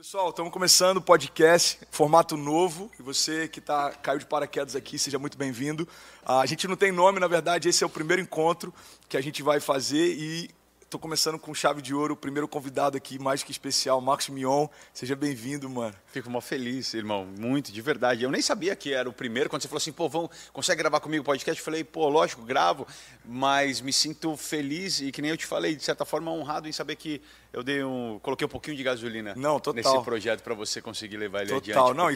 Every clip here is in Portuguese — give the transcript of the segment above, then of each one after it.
Pessoal, estamos começando o podcast, formato novo. E você que caiu de paraquedas aqui, seja muito bem-vindo. A gente não tem nome, na verdade, esse é o primeiro encontro que a gente vai fazer e estou começando com chave de ouro, o primeiro convidado aqui, mais que especial, Marcos Mion. Seja bem-vindo, mano. Fico mó feliz, irmão, muito, de verdade. Eu nem sabia que era o primeiro, quando você falou assim, pô, consegue gravar comigo o podcast? Eu falei, pô, lógico, gravo, mas me sinto feliz e que nem eu te falei, de certa forma, honrado em saber que eu coloquei um pouquinho de gasolina nesse projeto para você conseguir levar ele adiante. Não,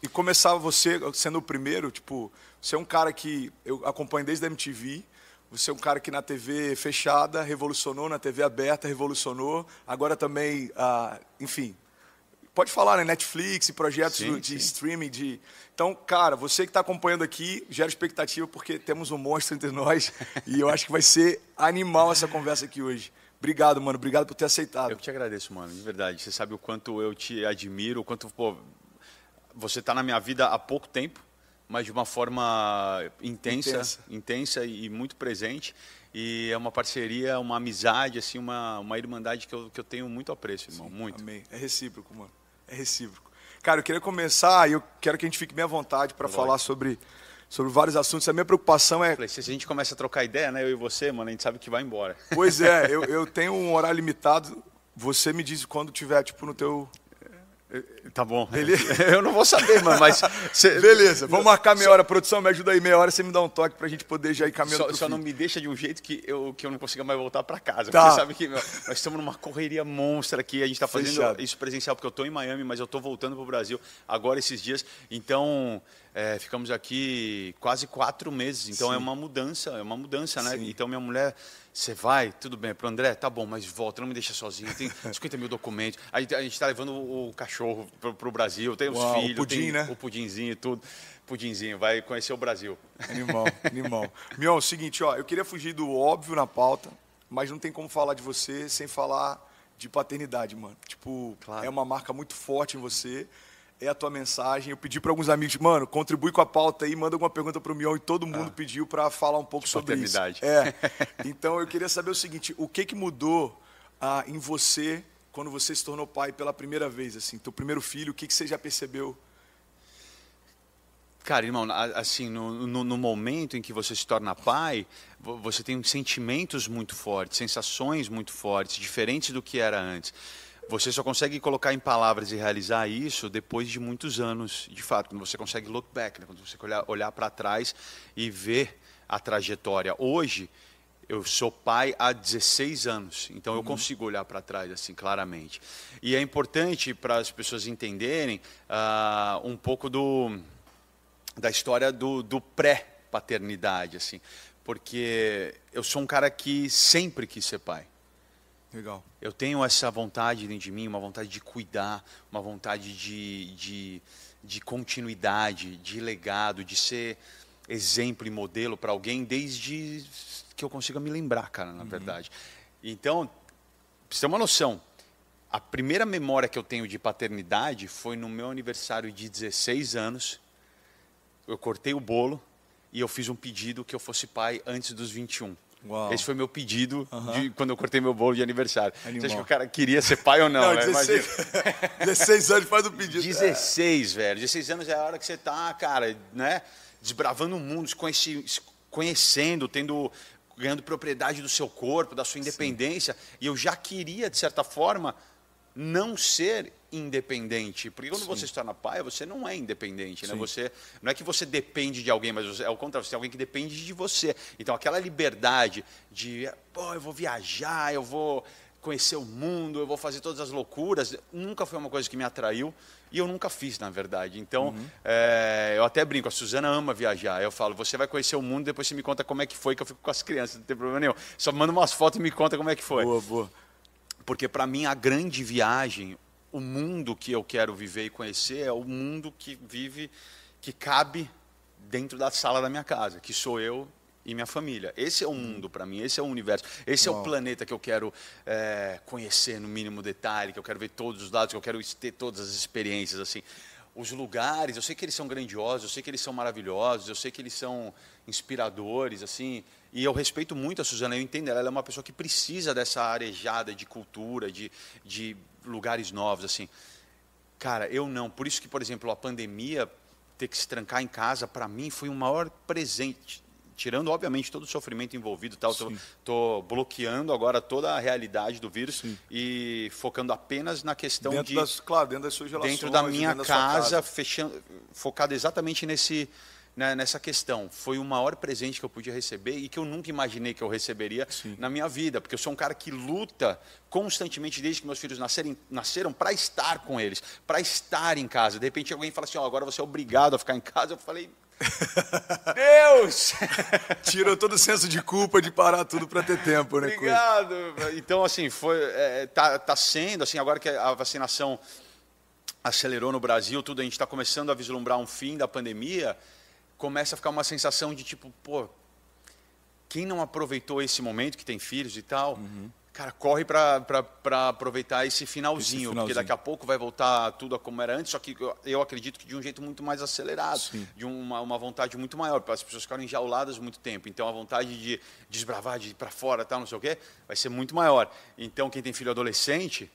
e começar você sendo o primeiro, tipo, você é um cara que eu acompanho desde a MTV. Você é um cara que na TV fechada revolucionou, na TV aberta revolucionou. Agora também, enfim, pode falar, né? Netflix, projetos de streaming. Então, cara, você que está acompanhando aqui, gera expectativa porque temos um monstro entre nós. E eu acho que vai ser animal essa conversa aqui hoje. Obrigado, mano. Obrigado por ter aceitado. Eu que te agradeço, mano. De verdade. Você sabe o quanto eu te admiro, o quanto, pô, você está na minha vida há pouco tempo, mas de uma forma intensa e muito presente. E é uma parceria, uma amizade, assim, uma irmandade que eu tenho muito apreço, irmão. Muito. Amém. É recíproco, mano. É recíproco. Cara, eu queria começar e eu quero que a gente fique bem à vontade para falar sobre vários assuntos. A minha preocupação é... Se a gente começa a trocar ideia, né, eu e você, mano, a gente sabe que vai embora. Pois é, eu tenho um horário limitado. Você me diz quando tiver, tipo, no teu... Tá bom. Beleza. Eu não vou saber, mano, mas... Beleza, vamos marcar meia hora. Produção, me ajuda aí, meia hora, você me dá um toque pra gente poder já ir caminhando. Só não me deixa de um jeito que eu não consiga mais voltar pra casa. Tá. Porque você sabe que nós estamos numa correria monstra aqui, a gente tá fazendo isso presencial, porque eu tô em Miami, mas eu tô voltando pro Brasil agora esses dias. Então, ficamos aqui quase 4 meses, então é uma mudança, né? Sim. Então, minha mulher... Você vai, tudo bem. Pro André, tá bom, mas volta, não me deixa sozinho. Tem 50 mil documentos. A gente está levando o cachorro pro Brasil, tem os filhos, o pudim, né? O pudinzinho e tudo. Pudinzinho, vai conhecer o Brasil. Animal. Mion, é o seguinte, ó, eu queria fugir do óbvio na pauta, mas não tem como falar de você sem falar de paternidade, mano. Tipo, claro. É uma marca muito forte em você. É a tua mensagem. Eu pedi para alguns amigos, mano, contribui com a pauta aí, manda alguma pergunta para o Mion, e todo mundo pediu para falar um pouco sobre paternidade. Isso. Então, eu queria saber o seguinte, o que mudou em você quando você se tornou pai pela primeira vez, assim, teu primeiro filho, o que você já percebeu? Cara, irmão, assim, no momento em que você se torna pai, você tem sentimentos muito fortes, sensações muito fortes, diferentes do que era antes. Você só consegue colocar em palavras e realizar isso depois de muitos anos, de fato, quando você consegue look back, né? Quando você olhar para trás e ver a trajetória. Hoje, eu sou pai há 16 anos, então eu consigo olhar para trás assim claramente. E é importante para as pessoas entenderem um pouco da história do pré-paternidade, assim, porque eu sou um cara que sempre quis ser pai. Legal. Eu tenho essa vontade dentro de mim, uma vontade de cuidar, uma vontade de continuidade, de legado, de ser exemplo e modelo para alguém desde que eu consiga me lembrar, cara, na verdade. Então, pra você ter uma noção, a primeira memória que eu tenho de paternidade foi no meu aniversário de 16 anos. Eu cortei o bolo e eu fiz um pedido que eu fosse pai antes dos 21. Uau. Esse foi meu pedido quando eu cortei meu bolo de aniversário. Animal. Você acha que o cara queria ser pai ou não? Né? 16 anos faz o pedido. 16, velho. 16 anos é a hora que você tá, cara, né? Desbravando o mundo, se conhecendo, ganhando propriedade do seu corpo, da sua independência. Sim. E eu já queria, de certa forma, não ser independente, porque quando você se torna pai, você não é independente, né? Você não é que você depende de alguém, mas é o contrário, você tem alguém que depende de você. Então aquela liberdade de, pô, eu vou viajar, eu vou conhecer o mundo, eu vou fazer todas as loucuras, nunca foi uma coisa que me atraiu e eu nunca fiz, na verdade. Então, eu até brinco, a Suzana ama viajar. Eu falo, você vai conhecer o mundo, depois você me conta como é que foi, que eu fico com as crianças, não tem problema nenhum. Só manda umas fotos e me conta como é que foi. Boa. Porque para mim a grande viagem, o mundo que eu quero viver e conhecer é o mundo que cabe dentro da sala da minha casa, que sou eu e minha família. Esse é o mundo para mim, esse é o universo, esse é o planeta que eu quero conhecer no mínimo detalhe, que eu quero ver todos os lados, que eu quero ter todas as experiências, assim. Os lugares, eu sei que eles são grandiosos, eu sei que eles são maravilhosos, eu sei que eles são inspiradores, assim, e eu respeito muito a Suzana, eu entendo, ela é uma pessoa que precisa dessa arejada de cultura, de lugares novos, assim. Cara, eu não. Por isso que, por exemplo, a pandemia, ter que se trancar em casa, para mim, foi o maior presente. Tirando, obviamente, todo o sofrimento envolvido e tal. Tô bloqueando agora toda a realidade do vírus e focando apenas na questão dentro dentro das suas relações. Dentro da minha dentro casa, focado exatamente nessa questão. Foi o maior presente que eu podia receber e que eu nunca imaginei que eu receberia na minha vida. Porque eu sou um cara que luta constantemente desde que meus filhos nasceram para estar com eles, para estar em casa. De repente alguém fala assim, agora você é obrigado a ficar em casa. Eu falei... Deus! Tirou todo o senso de culpa de parar tudo para ter tempo, né? Obrigado! Então, assim, tá sendo, assim, agora que a vacinação acelerou no Brasil, tudo, a gente está começando a vislumbrar um fim da pandemia, começa a ficar uma sensação de tipo, pô, quem não aproveitou esse momento, que tem filhos e tal, cara, corre para aproveitar esse finalzinho, porque daqui a pouco vai voltar tudo a como era antes, só que eu acredito que de um jeito muito mais acelerado, de uma vontade muito maior, as pessoas ficaram enjauladas muito tempo, então a vontade de desbravar, de ir para fora, tal, não sei o quê, vai ser muito maior. Então quem tem filho adolescente,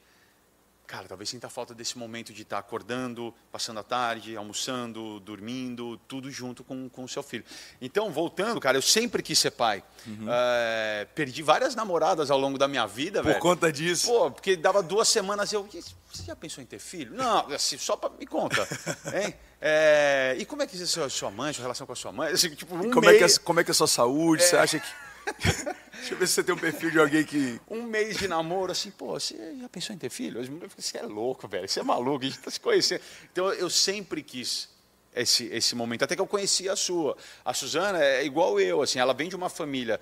cara, talvez sinta falta desse momento de estar acordando, passando a tarde, almoçando, dormindo, tudo junto com o seu filho. Então, voltando, cara, eu sempre quis ser pai. Perdi várias namoradas ao longo da minha vida, velho. Por conta disso? Pô, porque dava 2 semanas você já pensou em ter filho? Não, assim, só para me conta. Hein? E como é que é a sua mãe, sua relação com a sua mãe? Assim, tipo, como é que é a sua saúde? Você acha que... Deixa eu ver se você tem um perfil de alguém que... Um mês de namoro, assim, pô, você já pensou em ter filho? As mulheres falam, você é louco, velho, você é maluco, a gente está se conhecendo. Então, eu sempre quis esse momento, até que eu conheci a sua. A Suzana é igual eu, assim, ela vem de uma família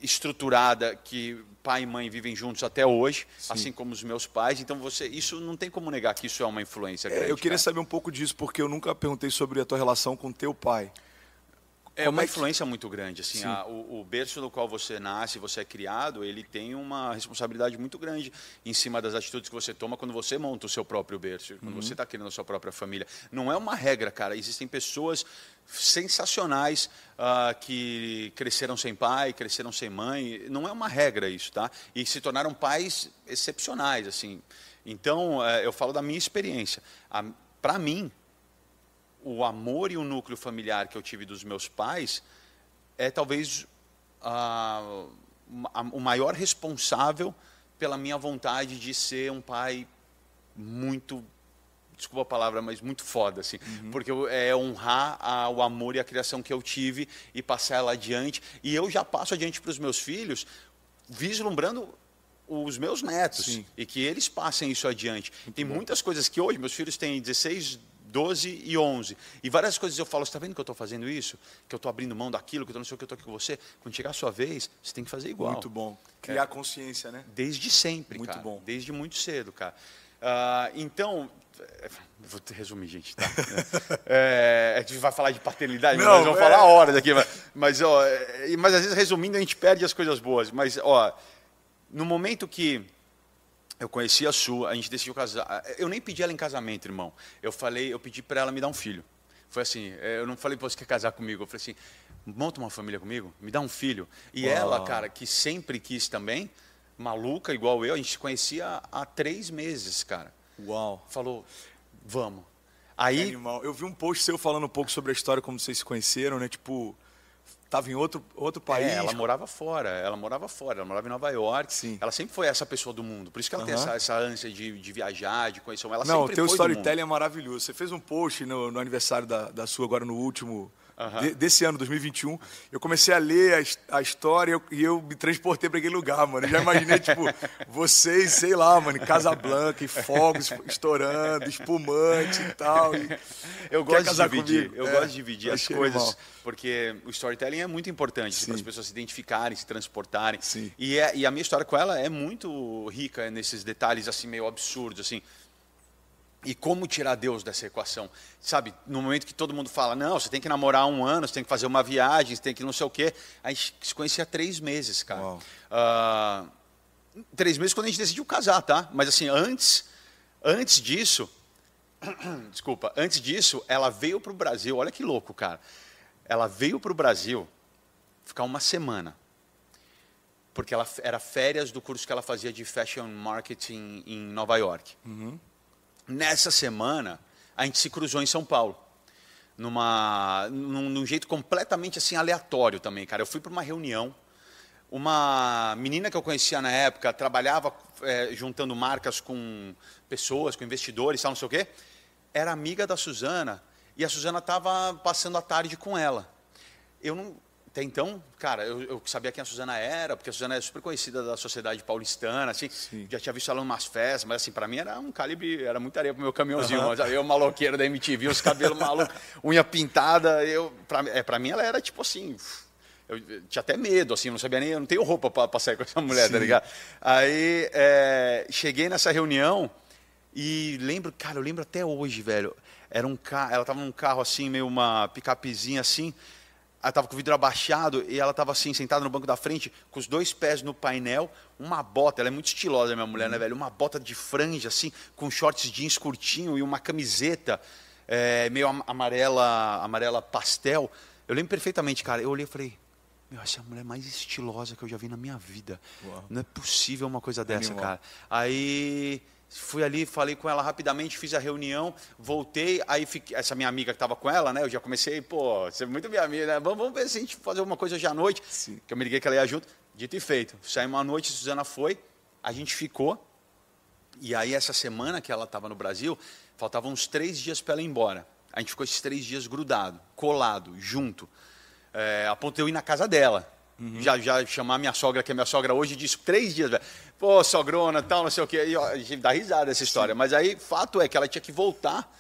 estruturada, que pai e mãe vivem juntos até hoje, assim como os meus pais. Então, isso não tem como negar que isso é uma influência grande. Eu queria saber um pouco disso, porque eu nunca perguntei sobre a tua relação com teu pai. É uma influência muito grande, assim, o berço no qual você nasce, você é criado, ele tem uma responsabilidade muito grande em cima das atitudes que você toma quando você monta o seu próprio berço, quando você está criando a sua própria família. Não é uma regra, cara, existem pessoas sensacionais que cresceram sem pai, cresceram sem mãe, não é uma regra isso, tá? E se tornaram pais excepcionais, assim. Então, eu falo da minha experiência. Para mim, o amor e o núcleo familiar que eu tive dos meus pais é talvez o maior responsável pela minha vontade de ser um pai muito, desculpa a palavra, mas muito foda, assim, porque é honrar o amor e a criação que eu tive e passar ela adiante, e eu já passo adiante para os meus filhos, vislumbrando os meus netos, e que eles passem isso adiante. Tem muitas coisas que hoje, meus filhos têm 16, 12 e 11. E várias coisas eu falo, você está vendo que eu estou fazendo isso? Que eu estou abrindo mão daquilo, que eu não sei o que, eu estou aqui com você. Quando chegar a sua vez, você tem que fazer igual. Muito bom. Criar consciência, né? Desde sempre, muito cara. Bom. Desde muito cedo, cara. Então, vou te resumir, gente, tá? A gente vai falar de paternidade, nós vamos falar horas aqui. Mas às vezes, resumindo, a gente perde as coisas boas. Mas, no momento que eu conheci a Su, a gente decidiu casar. Eu nem pedi ela em casamento, irmão. Eu pedi para ela me dar um filho. Foi assim, eu não falei, você quer casar comigo? Eu falei assim, monta uma família comigo, me dá um filho. E ela, cara, que sempre quis também, maluca, igual eu, a gente se conhecia há 3 meses, cara. Uau. Falou, vamos. Aí, eu vi um post seu falando um pouco sobre a história, como vocês se conheceram, né? Tipo... Estava em outro país. Ela morava fora, ela morava em Nova York. Sim. Ela sempre foi essa pessoa do mundo. Por isso que ela tem essa ânsia de viajar, de conhecer. Ela Não, sempre o teu foi storytelling é maravilhoso. Você fez um post no aniversário da sua, agora no último, desse ano, 2021. Eu comecei a ler a história e eu me transportei para aquele lugar, mano. Eu já imaginei, tipo, vocês, sei lá, mano, em Casablanca, e fogos estourando, espumante e tal. Eu gosto de dividir. Eu gosto de dividir as coisas. Mal. Porque o storytelling é muito importante para as pessoas se identificarem, se transportarem. Sim. E a minha história com ela é muito rica nesses detalhes assim meio absurdos, assim. E como tirar Deus dessa equação? Sabe, no momento que todo mundo fala, não, você tem que namorar 1 ano, você tem que fazer uma viagem, você tem que não sei o quê. A gente se conhecia há 3 meses, cara. 3 meses quando a gente decidiu casar, tá? Mas assim, antes disso, ela veio para o Brasil, olha que louco, cara. Ela veio para o Brasil ficar 1 semana, porque ela era férias do curso que ela fazia de Fashion Marketing em Nova York. Nessa semana, a gente se cruzou em São Paulo. Num jeito completamente assim aleatório também, cara. Eu fui para uma reunião, uma menina que eu conhecia na época trabalhava juntando marcas com pessoas, com investidores, tal, não sei o quê. Era amiga da Suzana e a Suzana estava passando a tarde com ela. Eu não... Até então, cara, eu sabia quem a Suzana era, porque a Suzana é super conhecida da sociedade paulistana, assim, já tinha visto ela em umas festas, mas assim, para mim era um calibre, era muita areia pro meu caminhãozinho, mas eu maloqueiro da MTV, os cabelos malucos, unha pintada, para mim ela era tipo assim, eu tinha até medo, assim, eu não sabia nem, eu não tenho roupa para sair com essa mulher, tá ligado? Aí, cheguei nessa reunião e eu lembro até hoje, velho, era um carro, ela tava num carro assim, meio uma picapezinha assim, ela estava com o vidro abaixado e ela estava assim, sentada no banco da frente, com os 2 pés no painel, uma bota, ela é muito estilosa, minha mulher, né, velho? Uma bota de franja, assim, com shorts jeans curtinho e uma camiseta meio amarela pastel. Eu lembro perfeitamente, cara, eu olhei e falei, meu, essa é a mulher mais estilosa que eu já vi na minha vida. Uau. Não é possível uma coisa dessa, cara. Aí... fui ali, falei com ela rapidamente, fiz a reunião, voltei, aí essa minha amiga que estava com ela, né? Eu já comecei, pô, você é muito minha amiga, né? Vamos ver se a gente fazer alguma coisa hoje à noite. Sim. Que eu me liguei que ela ia junto. Dito e feito. Saímos à noite, a Suzana foi, a gente ficou. E aí essa semana que ela estava no Brasil, faltavam uns 3 dias para ela ir embora. A gente ficou esses 3 dias grudado, colado, junto. A ponto de eu ir na casa dela. Uhum. Já chamar minha sogra, que é minha sogra hoje, e disse 3 dias, velho. Pô, sogrona, tal, não sei o quê. E, ó, a gente dá risada dessa história. Sim. Mas aí, fato é que ela tinha que voltar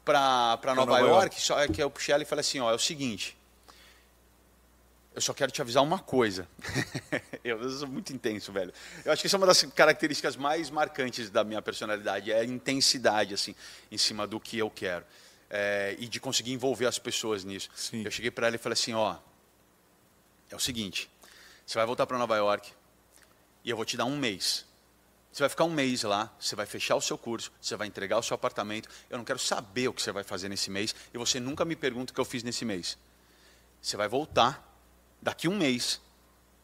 para Nova York. Só que eu puxei ela e falei assim, ó, é o seguinte, eu só quero te avisar uma coisa. Eu sou muito intenso, velho. Eu acho que isso é uma das características mais marcantes da minha personalidade, é a intensidade, assim, em cima do que eu quero. E de conseguir envolver as pessoas nisso. Sim. Eu cheguei para ela e falei assim, ó, é o seguinte, você vai voltar para Nova York e eu vou te dar 1 mês. Você vai ficar 1 mês lá, você vai fechar o seu curso, você vai entregar o seu apartamento. Eu não quero saber o que você vai fazer nesse mês e você nunca me pergunta o que eu fiz nesse mês. Você vai voltar daqui 1 mês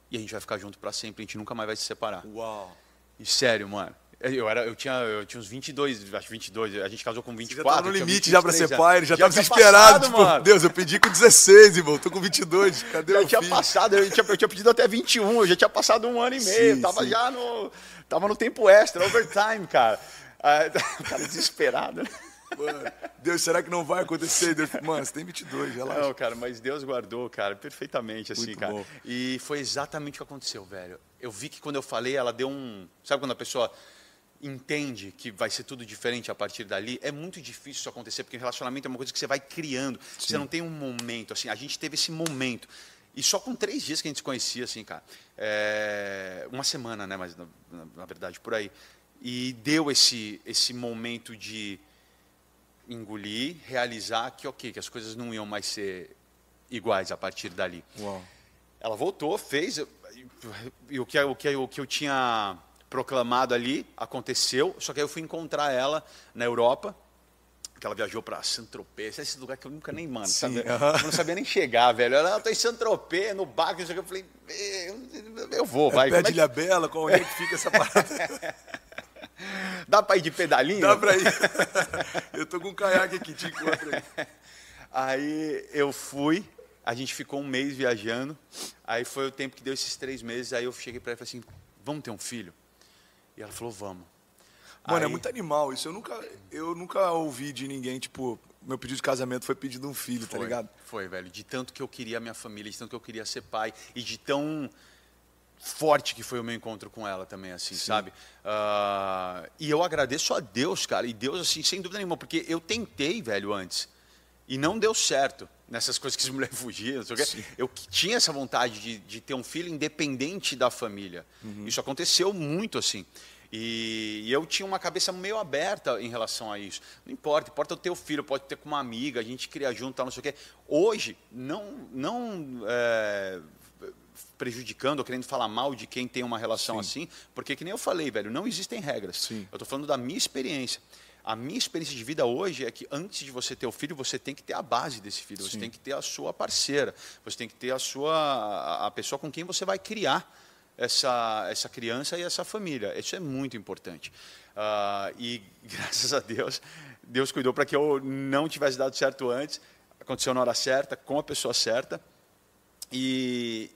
e a gente vai ficar junto para sempre, a gente nunca mais vai se separar. Uau! E sério, mano. Eu tinha uns 22, acho 22, a gente casou com 24. Você já tava no limite já para ser pai, ele já tava desesperado, tipo, mano. Deus, eu pedi com 16, irmão, tô com 22, cadê o filho? Eu tinha pedido até 21, eu já tinha passado 1 ano e meio, tava no tempo extra, overtime, cara. O cara desesperado, né? Mano, Deus, será que não vai acontecer? Deus, mano, você tem 22, relaxa. Não, cara, mas Deus guardou, cara, perfeitamente, assim, muito cara. Bom. E foi exatamente o que aconteceu, velho. Eu vi que quando eu falei, ela deu um... Sabe quando a pessoa entende que vai ser tudo diferente a partir dali? É muito difícil isso acontecer, porque o relacionamento é uma coisa que você vai criando. Sim. Você não tem um momento, assim, a gente teve esse momento. E só com 3 dias que a gente se conhecia, assim, cara. 1 semana, né, mas na verdade, por aí. E deu esse momento de engolir, realizar que, ok, que as coisas não iam mais ser iguais a partir dali. Uau. Ela voltou, fez, e o que eu tinha proclamado ali aconteceu, só que aí eu fui encontrar ela na Europa, que ela viajou para Saint-Tropez, esse lugar que eu nunca nem, mano, sabe? Eu não sabia nem chegar, velho. Ela tá em Saint-Tropez, no barco, eu falei, eu vou, vai. Pé de Ilhabela, qual é que fica essa parada? Dá para ir de pedalinho? Dá para ir. Eu tô com um caiaque aqui, te encontro aí. Aí eu fui, a gente ficou 1 mês viajando, aí foi o tempo que deu esses 3 meses, aí eu cheguei para ela e falei assim, vamos ter um filho? E ela falou, vamos. Mano, é muito animal isso. Eu nunca ouvi de ninguém, tipo, meu pedido de casamento foi pedido um filho, tá ligado? Foi, velho. De tanto que eu queria a minha família, de tanto que eu queria ser pai, e de tão forte que foi o meu encontro com ela também, assim, sim, sabe? E eu agradeço a Deus, cara, e Deus, assim, sem dúvida nenhuma, porque eu tentei, velho, antes, e não deu certo nessas coisas que as mulheres fugiam, não sei o quê. Eu tinha essa vontade de ter um filho independente da família. Uhum. Isso aconteceu muito, assim. E eu tinha uma cabeça meio aberta em relação a isso. Não importa eu ter o filho, pode ter com uma amiga, a gente cria junto, tal, não sei o quê. Hoje, não prejudicando ou querendo falar mal de quem tem uma relação assim, porque que nem eu falei, velho, não existem regras. Sim. Eu estou falando da minha experiência. A minha experiência de vida hoje é que antes de você ter o filho, você tem que ter a base desse filho, você tem que ter a sua parceira, você tem que ter a pessoa com quem você vai criar essa criança e essa família. Isso é muito importante. E graças a Deus, Deus cuidou para que eu não tivesse dado certo antes. Aconteceu na hora certa, com a pessoa certa. E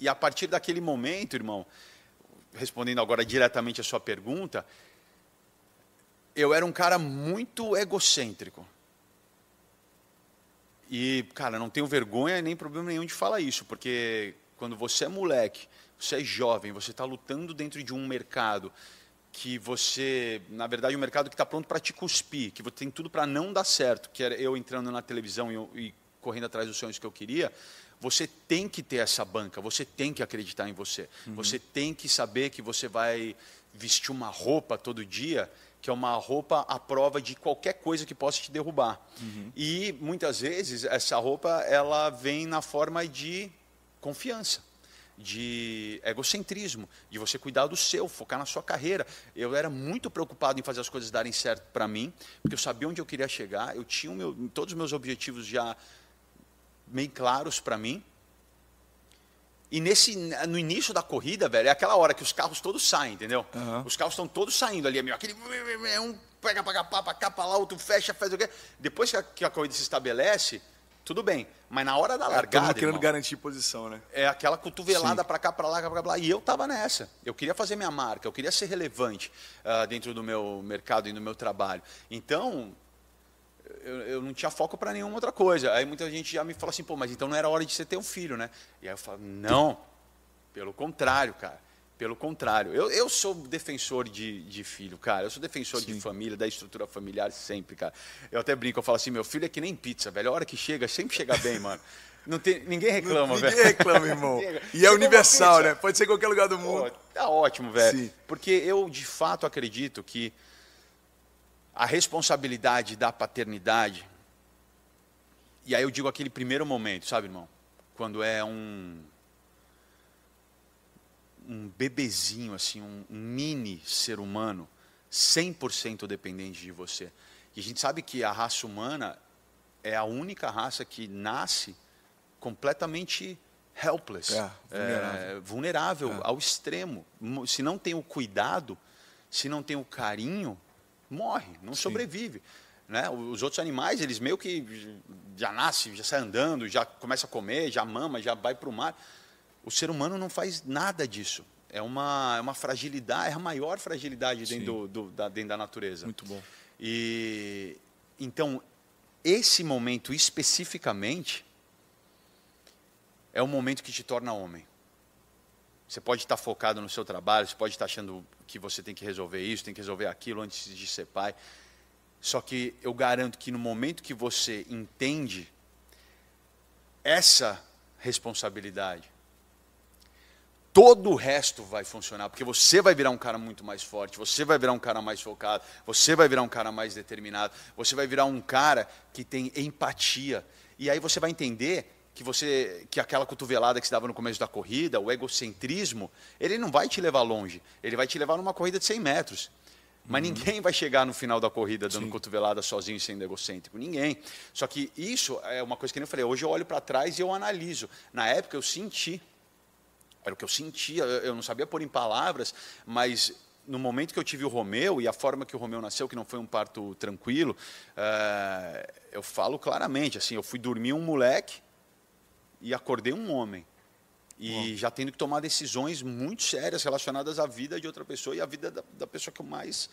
a partir daquele momento, irmão, respondendo agora diretamente a sua pergunta, eu era um cara muito egocêntrico. E, cara, não tenho vergonha nem problema nenhum de falar isso, porque quando você é moleque, você é jovem, você está lutando dentro de um mercado que você, na verdade, um mercado que está pronto para te cuspir, que tem tudo para não dar certo, que era eu entrando na televisão e correndo atrás dos sonhos que eu queria, você tem que ter essa banca, você tem que acreditar em você. Você tem que saber que você vai vestir uma roupa todo dia, que é uma roupa à prova de qualquer coisa que possa te derrubar. E, muitas vezes, essa roupa ela vem na forma de confiança, de egocentrismo, de você cuidar do seu, focar na sua carreira. Eu era muito preocupado em fazer as coisas darem certo para mim, porque eu sabia onde eu queria chegar, eu tinha todos os meus objetivos já bem claros para mim. E no início da corrida, velho, é aquela hora que os carros todos saem, entendeu? Os carros estão todos saindo ali, aquele um pega para cá, para lá, outro fecha, faz o quê? Depois que a corrida se estabelece, tudo bem. Mas na hora da largada, querendo garantir posição, né? É aquela cotovelada para cá, para lá. E eu estava nessa. Eu queria fazer minha marca, eu queria ser relevante dentro do meu mercado e do meu trabalho. Então, eu não tinha foco para nenhuma outra coisa. Aí muita gente já me fala assim, pô, mas então não era hora de você ter um filho, né? E aí eu falo, não, pelo contrário, cara. Pelo contrário. Eu sou defensor de filho, cara. Eu sou defensor de família, da estrutura familiar sempre, cara. Eu até brinco, eu falo assim, meu filho é que nem pizza, velho. A hora que chega, sempre chega bem, mano. Ninguém reclama, velho. Ninguém reclama, irmão. E é universal, né? Pode ser em qualquer lugar do mundo. Pô, tá ótimo, velho. Sim. Porque eu, de fato, acredito que a responsabilidade da paternidade, e aí eu digo aquele primeiro momento, sabe, irmão? Quando é um bebezinho, assim, um mini ser humano, 100% dependente de você. E a gente sabe que a raça humana é a única raça que nasce completamente helpless, vulnerável ao extremo. Se não tem o cuidado, se não tem o carinho, morre, não sobrevive. Né? Os outros animais, eles meio que já nascem, já saem andando, já começa a comer, já mama, já vai para o mar. O ser humano não faz nada disso. É uma fragilidade, é a maior fragilidade dentro da natureza. Muito bom. E então, esse momento especificamente é o momento que te torna homem. Você pode estar focado no seu trabalho, você pode estar achando que você tem que resolver isso, tem que resolver aquilo antes de ser pai. Só que eu garanto que no momento que você entende essa responsabilidade, todo o resto vai funcionar, porque você vai virar um cara muito mais forte, você vai virar um cara mais focado, você vai virar um cara mais determinado, você vai virar um cara que tem empatia. E aí você vai entender que aquela cotovelada que se dava no começo da corrida, o egocentrismo, ele não vai te levar longe, ele vai te levar numa corrida de 100 metros. Mas ninguém vai chegar no final da corrida dando cotovelada sozinho e sendo egocêntrico. Ninguém. Só que isso é uma coisa que eu falei. Hoje eu olho para trás e eu analiso. Na época eu senti. Era o que eu sentia. Eu não sabia pôr em palavras, mas no momento que eu tive o Romeu e a forma que o Romeu nasceu, que não foi um parto tranquilo, eu falo claramente. Assim, eu fui dormir um moleque e acordei um homem. E já tendo que tomar decisões muito sérias relacionadas à vida de outra pessoa e à vida da pessoa que eu mais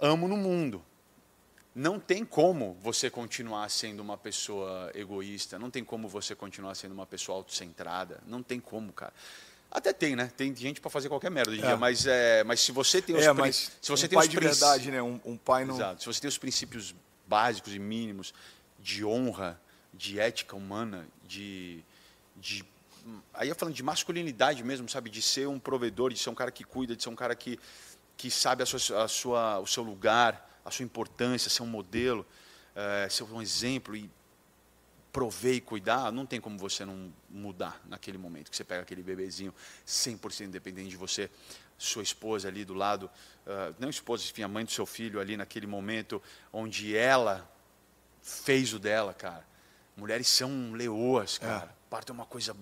amo no mundo. Não tem como você continuar sendo uma pessoa egoísta, não tem como você continuar sendo uma pessoa autocentrada, não tem como, cara. Até tem, né? Tem gente para fazer qualquer merda hoje em dia, mas se você tem os se você tem pai de verdade, né? Um pai não. Exato. Se você tem os princípios básicos e mínimos de honra, de ética humana, aí eu falando de masculinidade mesmo, sabe? De ser um provedor, de ser um cara que cuida, de ser um cara que sabe o seu lugar, a sua importância, ser um modelo, ser um exemplo e prover e cuidar, não tem como você não mudar naquele momento que você pega aquele bebezinho 100% dependente de você, sua esposa ali do lado, não esposa, enfim, a mãe do seu filho ali naquele momento onde ela fez o dela, cara. Mulheres são leoas, cara. Parto é uma coisa...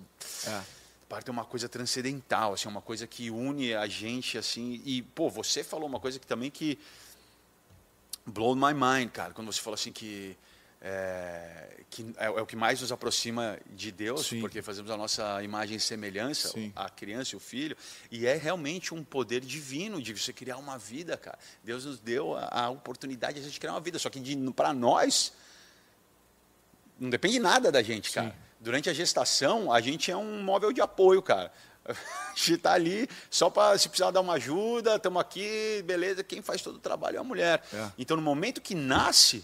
parto é uma coisa transcendental, assim, uma coisa que une a gente, assim. E, pô, você falou uma coisa que também que blow my mind, cara, quando você falou assim que é o que mais nos aproxima de Deus, Sim. porque fazemos a nossa imagem e semelhança, Sim. a criança e o filho, e é realmente um poder divino de você criar uma vida, cara. Deus nos deu a oportunidade de a gente criar uma vida, só que para nós não depende nada da gente, cara. Sim. Durante a gestação, a gente é um móvel de apoio, cara. A gente está ali só para, se precisar dar uma ajuda, estamos aqui, beleza, quem faz todo o trabalho é a mulher. Então, no momento que nasce,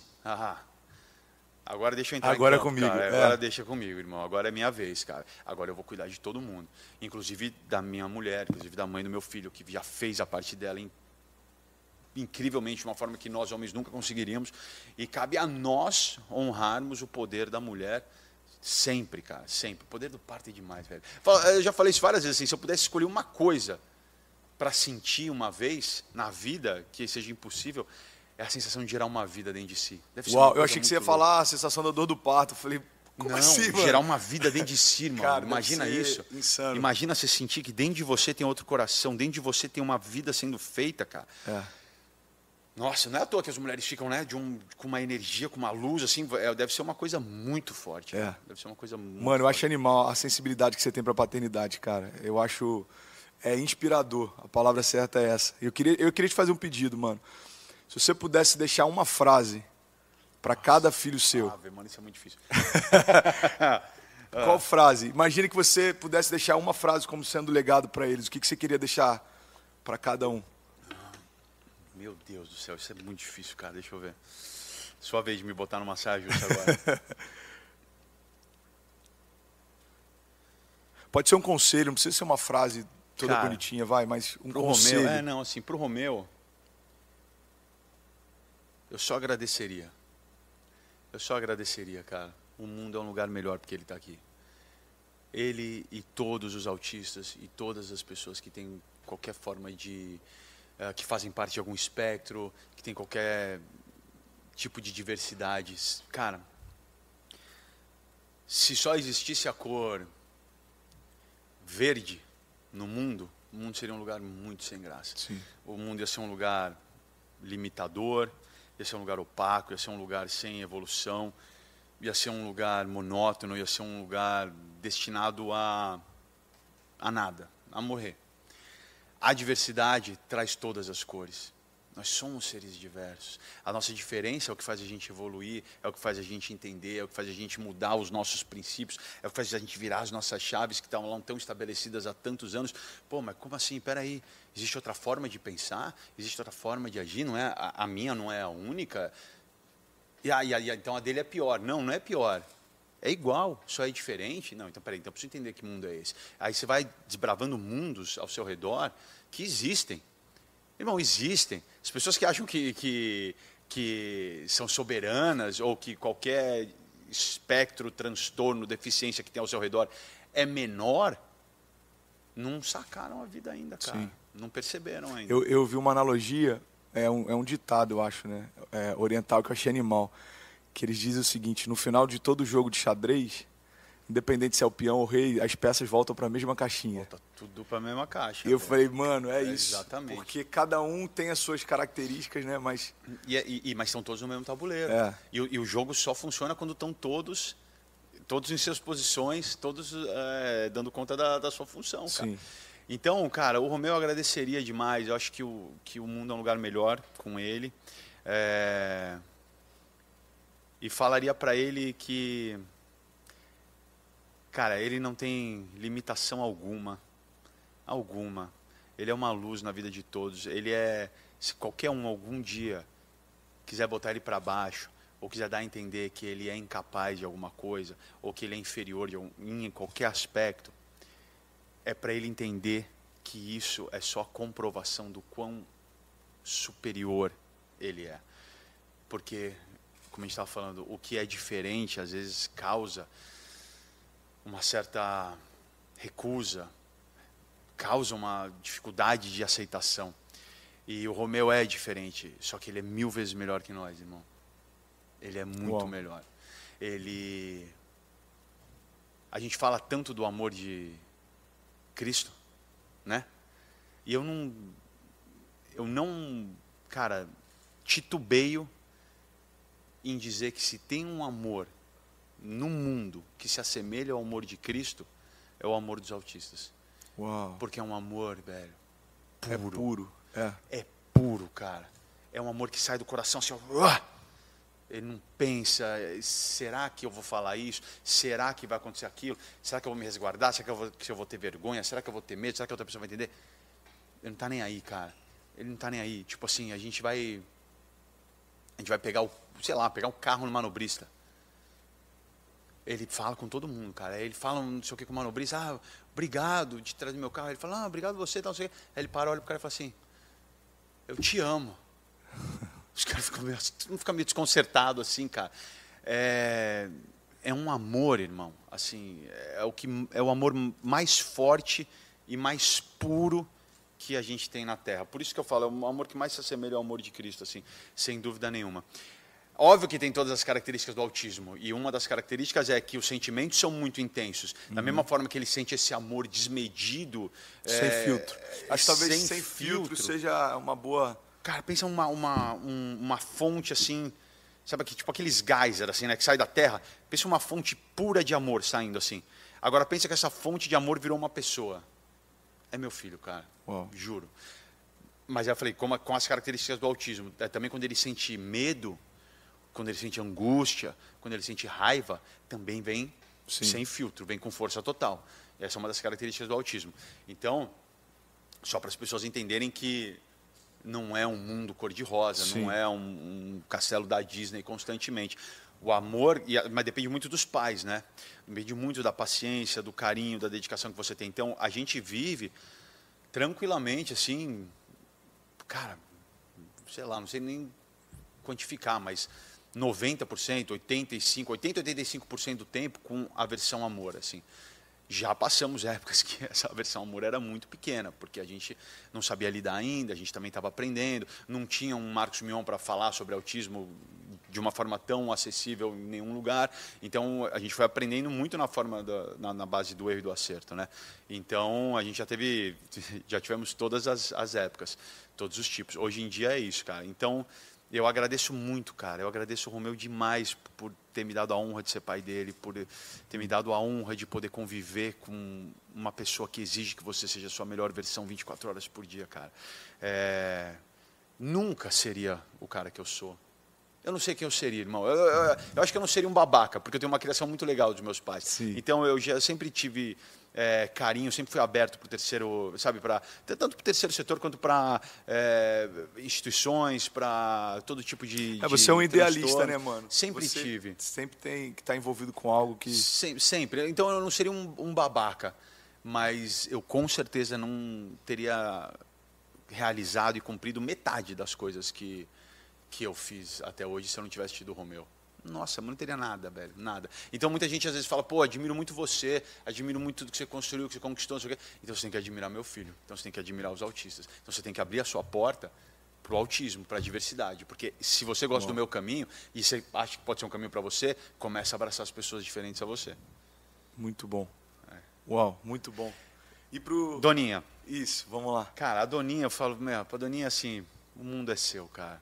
agora deixa eu entrar agora em campo, comigo. cara. Agora deixa comigo, irmão. Agora é minha vez, cara. Agora eu vou cuidar de todo mundo. Inclusive da minha mulher, inclusive da mãe do meu filho, que já fez a parte dela incrivelmente, de uma forma que nós homens nunca conseguiríamos. E cabe a nós honrarmos o poder da mulher sempre, cara. Sempre. O poder do parto é demais, velho. Eu já falei isso várias vezes, assim, se eu pudesse escolher uma coisa para sentir uma vez na vida que seja impossível, é a sensação de gerar uma vida dentro de si. Deve ser Uau, eu achei que você ia louca. falar a sensação da dor do parto. Eu falei, como assim, mano? Gerar uma vida dentro de si, irmão. Cara, imagina isso. Insano. Imagina você sentir que dentro de você tem outro coração, dentro de você tem uma vida sendo feita, cara. Nossa, não é à toa que as mulheres ficam, né, com uma energia, com uma luz, assim, deve ser uma coisa muito forte. Deve ser uma coisa muito Mano, eu forte. acho animal a sensibilidade que você tem pra paternidade, cara. Eu acho inspirador. A palavra certa é essa. Eu queria te fazer um pedido, mano. Se você pudesse deixar uma frase para cada filho seu. Mano, isso é muito difícil. Qual frase? Imagine que você pudesse deixar uma frase como sendo legado para eles. O que você queria deixar para cada um? Meu Deus do céu, isso é muito difícil, cara. Deixa eu ver. Sua vez de me botar numa saia justa agora. Pode ser um conselho, não precisa ser uma frase toda cara, bonitinha, vai, mas um pro conselho. Romeu, não, assim, pro Romeu, eu só agradeceria. Eu só agradeceria, cara. O mundo é um lugar melhor porque ele está aqui. Ele e todos os autistas e todas as pessoas que têm qualquer forma de... que fazem parte de algum espectro, que tem qualquer tipo de diversidade. Cara, se só existisse a cor verde no mundo, o mundo seria um lugar muito sem graça. Sim. O mundo ia ser um lugar limitador, ia ser um lugar opaco, ia ser um lugar sem evolução, ia ser um lugar monótono, ia ser um lugar destinado a nada, a morrer. A diversidade traz todas as cores. Nós somos seres diversos. A nossa diferença é o que faz a gente evoluir, é o que faz a gente entender, é o que faz a gente mudar os nossos princípios, é o que faz a gente virar as nossas chaves que estavam lá tão estabelecidas há tantos anos. Pô, mas como assim? Peraí, existe outra forma de pensar? Existe outra forma de agir? Não é, a minha não é a única? Então a dele é pior. Não, não é pior. É igual, só é diferente. Não, então peraí, então eu preciso entender que mundo é esse. Aí você vai desbravando mundos ao seu redor que existem. Irmão, existem. As pessoas que acham que são soberanas ou que qualquer espectro, transtorno, deficiência que tem ao seu redor é menor, não sacaram a vida ainda, cara. Sim. Não perceberam ainda. Eu vi uma analogia, é um ditado, eu acho, né? Oriental, que eu achei animal. Que eles dizem o seguinte: no final de todo jogo de xadrez, independente se é o peão ou o rei, as peças voltam para a mesma caixinha. Volta tudo para a mesma caixa. E eu falei, mano, é isso. Exatamente. Porque cada um tem as suas características, né? Mas mas estão todos no mesmo tabuleiro. E o jogo só funciona quando estão todos em suas posições, todos dando conta da sua função, cara. Sim. Então, cara, o Romeu agradeceria demais. Eu acho que o mundo é um lugar melhor com ele. E falaria para ele que, cara, ele não tem limitação alguma. Ele é uma luz na vida de todos. Ele se qualquer um algum dia quiser botar ele para baixo, ou quiser dar a entender que ele é incapaz de alguma coisa, ou que ele é inferior em qualquer aspecto, é para ele entender que isso é só comprovação do quão superior ele é. Porque, como a gente estava falando, o que é diferente às vezes causa uma certa recusa, causa uma dificuldade de aceitação. E o Romeu é diferente, só que ele é 1000 vezes melhor que nós, irmão. Ele é muito melhor. A gente fala tanto do amor de Cristo, né? E eu não, cara, titubeio em dizer que se tem um amor no mundo que se assemelha ao amor de Cristo, é o amor dos autistas. Uau. Porque é um amor, velho, puro. É puro. É puro, cara. É um amor que sai do coração assim, ó. Ele não pensa, será que eu vou falar isso? Será que vai acontecer aquilo? Será que eu vou me resguardar? Será que eu vou ter vergonha? Será que eu vou ter medo? Será que a outra pessoa vai entender? Ele não está nem aí, cara. Ele não está nem aí. Tipo assim, a gente vai pegar pegar um carro no manobrista. Ele fala com todo mundo, cara. Ele fala não sei o que com o manobrista. Obrigado de trazer meu carro. Ele fala, obrigado você, tal, não sei o que. Aí ele para, olha pro cara e fala assim, eu te amo. Os caras ficam meio desconcertados assim, cara. É um amor, irmão. Assim, é o amor mais forte e mais puro que a gente tem na Terra. Por isso que eu falo, é o amor que mais se assemelha ao amor de Cristo, assim, sem dúvida nenhuma. Óbvio que tem todas as características do autismo, e uma das características é que os sentimentos são muito intensos. Da mesma forma que ele sente esse amor desmedido... Sem filtro. Acho que talvez sem filtro seja uma boa... Cara, pensa uma fonte assim, sabe, tipo aqueles geyser assim, né, que sai da terra. Pensa uma fonte pura de amor saindo assim. Agora pensa que essa fonte de amor virou uma pessoa. É meu filho, cara. Uau. Juro. Mas eu falei, com as características do autismo, também quando ele sente medo, quando ele sente angústia, quando ele sente raiva, também vem sem filtro, vem com força total. Essa é uma das características do autismo. Então, só para as pessoas entenderem que não é um mundo cor-de-rosa, não é um castelo da Disney constantemente. O amor, mas depende muito dos pais, né? Depende muito da paciência, do carinho, da dedicação que você tem. Então, a gente vive tranquilamente, assim, cara, sei lá, não sei nem quantificar, mas 90%, 85% do tempo com a versão amor, assim. Já passamos épocas que essa versão amor era muito pequena, porque a gente não sabia lidar ainda, a gente também estava aprendendo, não tinha um Marcos Mion para falar sobre autismo de uma forma tão acessível em nenhum lugar. Então, a gente foi aprendendo muito na base do erro e do acerto, né? Então, a gente já tivemos todas as épocas, todos os tipos. Hoje em dia é isso, cara. Então, eu agradeço muito, cara. Eu agradeço o Romeu demais por ter me dado a honra de ser pai dele, por ter me dado a honra de poder conviver com uma pessoa que exige que você seja a sua melhor versão 24 horas por dia, cara. Nunca seria o cara que eu sou. Eu não sei quem eu seria, irmão. Eu acho que eu não seria um babaca, porque eu tenho uma criação muito legal dos meus pais. Sim. Então, eu já sempre tive carinho, sempre fui aberto para o terceiro, sabe, tanto para o terceiro setor quanto para instituições, para todo tipo de você é um idealista, transtorno. né, mano? Sempre você tive. Sempre tem que estar envolvido com algo que... Sempre. Então, eu não seria um babaca, mas eu com certeza não teria realizado e cumprido metade das coisas que eu fiz até hoje se eu não tivesse tido o Romeu. Nossa, não teria nada, velho, nada. Então, muita gente às vezes fala, pô, admiro muito você, admiro muito tudo que você construiu, que você conquistou, não sei o quê. Então, você tem que admirar meu filho, então você tem que admirar os autistas. Então, você tem que abrir a sua porta para o autismo, para a diversidade. Porque se você gosta do meu caminho, e você acha que pode ser um caminho para você, começa a abraçar as pessoas diferentes a você. Muito bom. Uau, muito bom. E pro... Doninha. Isso, vamos lá. Cara, a Doninha, eu falo, pra Doninha, assim, o mundo é seu, cara.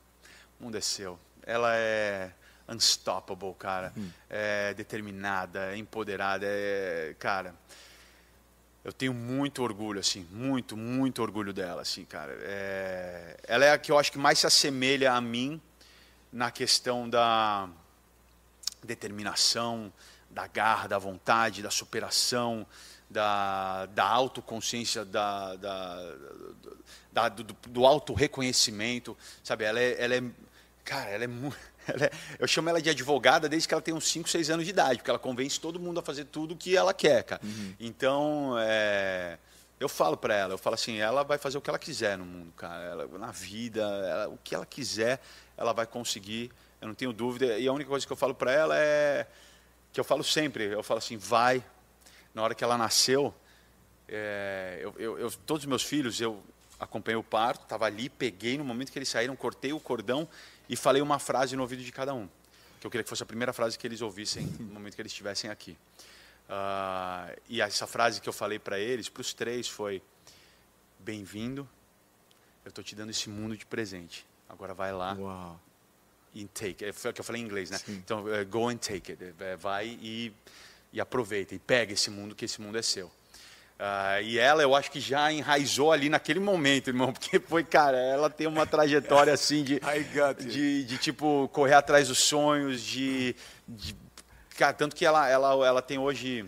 O mundo é seu. Ela é unstoppable, cara. É determinada, é empoderada, cara, eu tenho muito orgulho, assim, muito orgulho dela, assim, cara. Ela é a que eu acho que mais se assemelha a mim na questão da determinação, da garra, da vontade, da superação, da autoconsciência, do autorreconhecimento, sabe? Eu chamo ela de advogada desde que ela tem uns 5, 6 anos de idade, porque ela convence todo mundo a fazer tudo o que ela quer, cara. Então, eu falo para ela, eu falo assim, ela vai fazer o que ela quiser no mundo, cara. Na vida, o que ela quiser, ela vai conseguir, eu não tenho dúvida. E a única coisa que eu falo para ela que eu falo sempre, eu falo assim, vai. Na hora que ela nasceu, todos os meus filhos, eu acompanhei o parto, estava ali, peguei no momento que eles saíram, cortei o cordão e falei uma frase no ouvido de cada um, que eu queria que fosse a primeira frase que eles ouvissem no momento que eles estivessem aqui. E essa frase que eu falei para eles, para os 3, foi: bem-vindo, eu estou te dando esse mundo de presente. Agora vai lá. Uau. E take. Foi o que eu falei em inglês, né? Sim. Então, go and take it. Vai e aproveita e pega esse mundo, que esse mundo é seu. E ela, eu acho que já enraizou ali naquele momento, irmão, porque foi, cara, ela tem uma trajetória assim de tipo, correr atrás dos sonhos, cara, tanto que ela tem hoje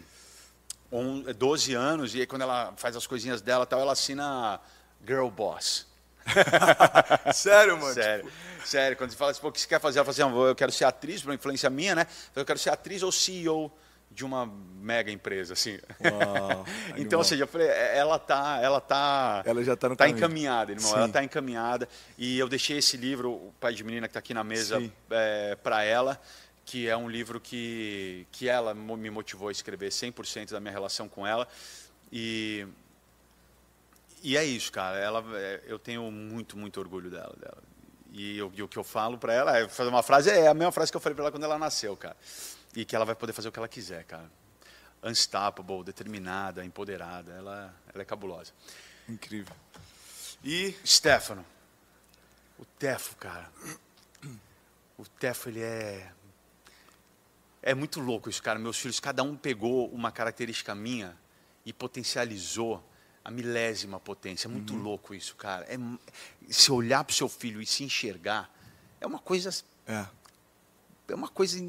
12 anos, e aí quando ela faz as coisinhas dela, tal, ela assina Girl Boss. Sério, mano? Sério. Sério, quando você fala assim, pô, o que você quer fazer? Ela fala assim, eu quero ser atriz, por uma influência minha, né? Eu quero ser atriz ou CEO de uma mega empresa, assim. Uau, então, ou seja, eu falei, ela já tá no tá caminho. encaminhada, irmão. Sim. Ela tá encaminhada. E eu deixei esse livro, o Pai de Menina, que está aqui na mesa, para ela, que é um livro que ela me motivou a escrever 100% da minha relação com ela. E é isso, cara. Eu tenho muito, muito orgulho dela. E o que eu falo para ela, fazer uma frase, é a mesma frase que eu falei para ela quando ela nasceu, cara. E que ela vai poder fazer o que ela quiser, cara. Unstoppable, determinada, empoderada. Ela é cabulosa. Incrível. E Stefano. O Tefo, cara. O Tefo, ele é muito louco isso, cara. Meus filhos, cada um pegou uma característica minha e potencializou a milésima potência. É muito louco isso, cara. Se olhar para o seu filho e se enxergar, é uma coisa... É uma coisa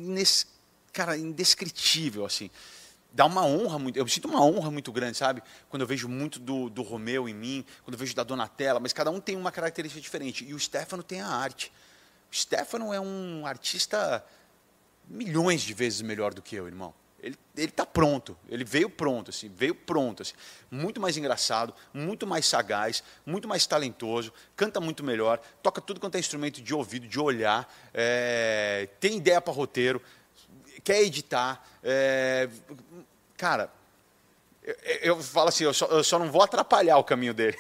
indescritível, assim. Dá uma honra muito... Eu sinto uma honra muito grande, sabe? Quando eu vejo muito do Romeu em mim, quando eu vejo da Donatella, mas cada um tem uma característica diferente. E o Stefano tem a arte. O Stefano é um artista milhões de vezes melhor do que eu, irmão. Ele está pronto, ele veio pronto, assim, muito mais engraçado, muito mais sagaz, muito mais talentoso, canta muito melhor, toca tudo quanto é instrumento de ouvido, de olhar, tem ideia para roteiro, quer editar, cara, eu falo assim, eu só não vou atrapalhar o caminho dele.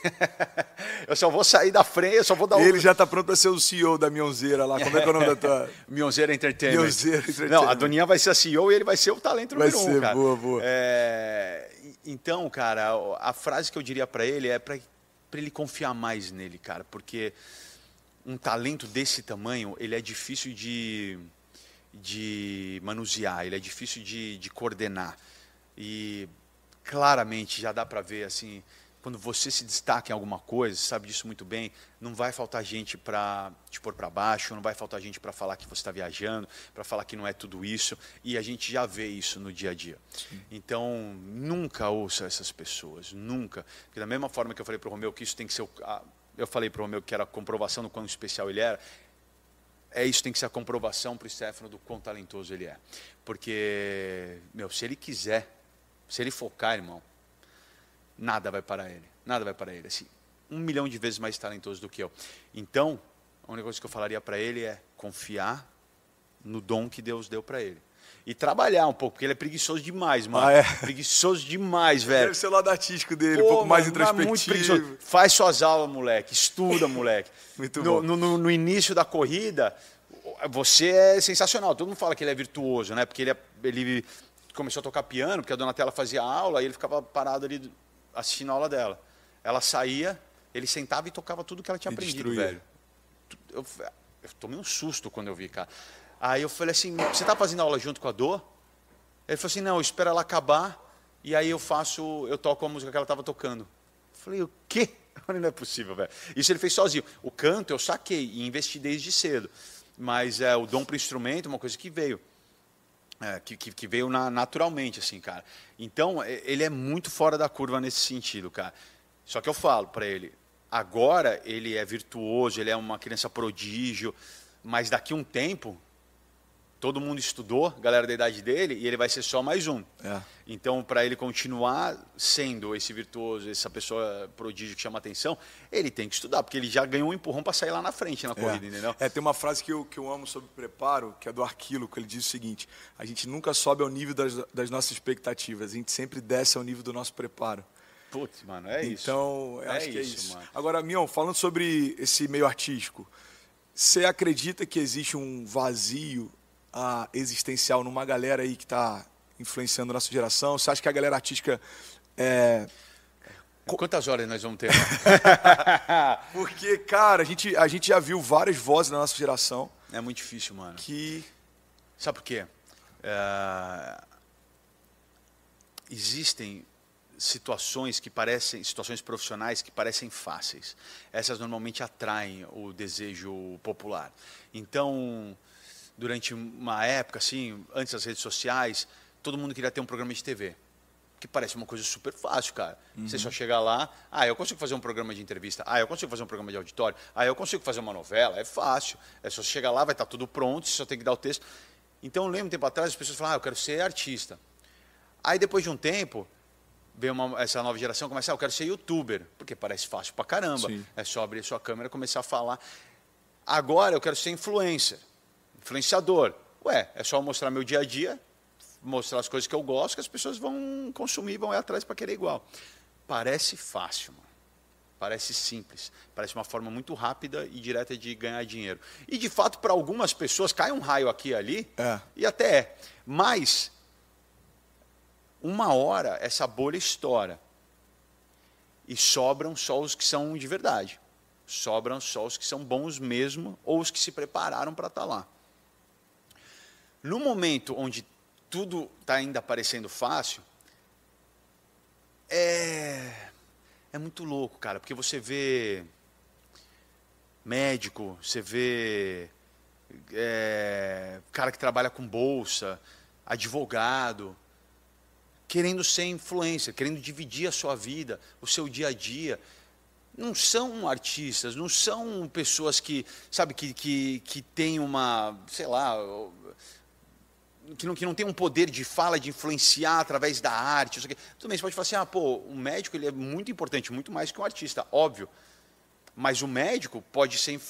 Eu só vou sair da frente, eu só vou dar Ele já está pronto para ser o CEO da Mionzeira lá. Como é que é o nome da tua... Mionzeira Entertainment. Mionzeira Entertainment. Não, a Doninha vai ser a CEO e ele vai ser o talento número 1, cara. Boa. Então, cara, a frase que eu diria para ele é para ele confiar mais nele, cara. Porque um talento desse tamanho, ele é difícil de manusear, ele é difícil de coordenar. E... claramente já dá para ver, assim, quando você se destaca em alguma coisa, sabe disso muito bem, não vai faltar gente para te pôr para baixo, não vai faltar gente para falar que você está viajando, para falar que não é tudo isso, e a gente já vê isso no dia a dia. Sim. Então, nunca ouça essas pessoas, nunca. Porque da mesma forma que eu falei para o Romeu que isso tem que ser... eu falei para o Romeu que era a comprovação do quão especial ele era, isso tem que ser a comprovação para o Stefano do quão talentoso ele é. Porque, se ele quiser, se ele focar, irmão, nada vai parar ele. Nada vai parar ele. Assim, 1 milhão de vezes mais talentoso do que eu. Então, a única coisa que eu falaria para ele é confiar no dom que Deus deu para ele. E trabalhar um pouco, porque ele é preguiçoso demais, mano. Preguiçoso demais, velho. Deve ser o lado artístico dele, um pouco mais introspectivo. Muito preguiçoso. Faz suas aulas, moleque. Estuda, moleque. Muito bom. No início da corrida, você é sensacional. Todo mundo fala que ele é virtuoso, né? Porque ele começou a tocar piano, porque a Donatella fazia aula e ele ficava parado ali assistindo a aula dela. Ela saía, ele sentava e tocava tudo que ela tinha aprendido, velho. Eu tomei um susto quando eu vi, cara. Aí eu falei assim, você está fazendo aula junto com a Dô? Ele falou assim, não, espera ela acabar e aí eu toco a música que ela estava tocando. Eu falei, o quê? Não é possível, velho. Isso ele fez sozinho. O canto eu saquei e investi desde cedo. Mas o dom para o instrumento é uma coisa que veio. Que veio naturalmente, assim, cara. Então, ele é muito fora da curva nesse sentido, cara. Só que eu falo para ele, agora ele é virtuoso, ele é uma criança prodígio, mas daqui a um tempo, todo mundo estudou, galera da idade dele, e ele vai ser só mais um. Então, para ele continuar sendo esse virtuoso, essa pessoa prodígio que chama atenção, ele tem que estudar, porque ele já ganhou um empurrão para sair lá na frente na corrida, entendeu? Tem uma frase que eu amo sobre preparo, que é do Arquilo, que ele diz o seguinte, a gente nunca sobe ao nível das nossas expectativas, a gente sempre desce ao nível do nosso preparo. Putz, mano, é isso. Então, eu acho que é isso. Mano. Agora, Mion, falando sobre esse meio artístico, você acredita que existe um vazio existencial numa galera aí que está influenciando a nossa geração? Você acha que a galera artística... Quantas horas nós vamos ter? Porque, cara, a gente já viu várias vozes na nossa geração. É muito difícil, mano. Que... Sabe por quê? Existem situações profissionais que parecem fáceis. Essas normalmente atraem o desejo popular. Então, durante uma época, assim, antes das redes sociais, todo mundo queria ter um programa de TV. Que parece uma coisa super fácil, cara. Você só chega lá, eu consigo fazer um programa de entrevista, eu consigo fazer um programa de auditório, eu consigo fazer uma novela, é fácil. É só chegar lá, vai estar tudo pronto, você só tem que dar o texto. Então, eu lembro um tempo atrás, as pessoas falavam, eu quero ser artista. Aí, depois de um tempo, veio essa nova geração começa, eu quero ser youtuber, porque parece fácil pra caramba. Sim. É só abrir a sua câmera e começar a falar. Agora, eu quero ser influenciador. É só mostrar meu dia a dia, mostrar as coisas que eu gosto, que as pessoas vão consumir, vão ir atrás para querer igual. Parece fácil, mano. Parece simples. Parece uma forma muito rápida e direta de ganhar dinheiro. E, de fato, para algumas pessoas, cai um raio aqui e ali, e até é. Mas, uma hora, essa bolha estoura. E sobram só os que são de verdade. Sobram só os que são bons mesmo, ou os que se prepararam para estar lá. No momento onde tudo está ainda parecendo fácil, é muito louco, cara, porque você vê médico, você vê cara que trabalha com bolsa, advogado, querendo ser influencer, querendo dividir a sua vida, o seu dia a dia. Não são artistas, não são pessoas que, sabe, que têm uma, sei lá... que não tem um poder de fala, de influenciar através da arte. Tudo bem, você pode falar assim, o médico ele é muito importante, muito mais que um artista, óbvio. Mas o médico pode ser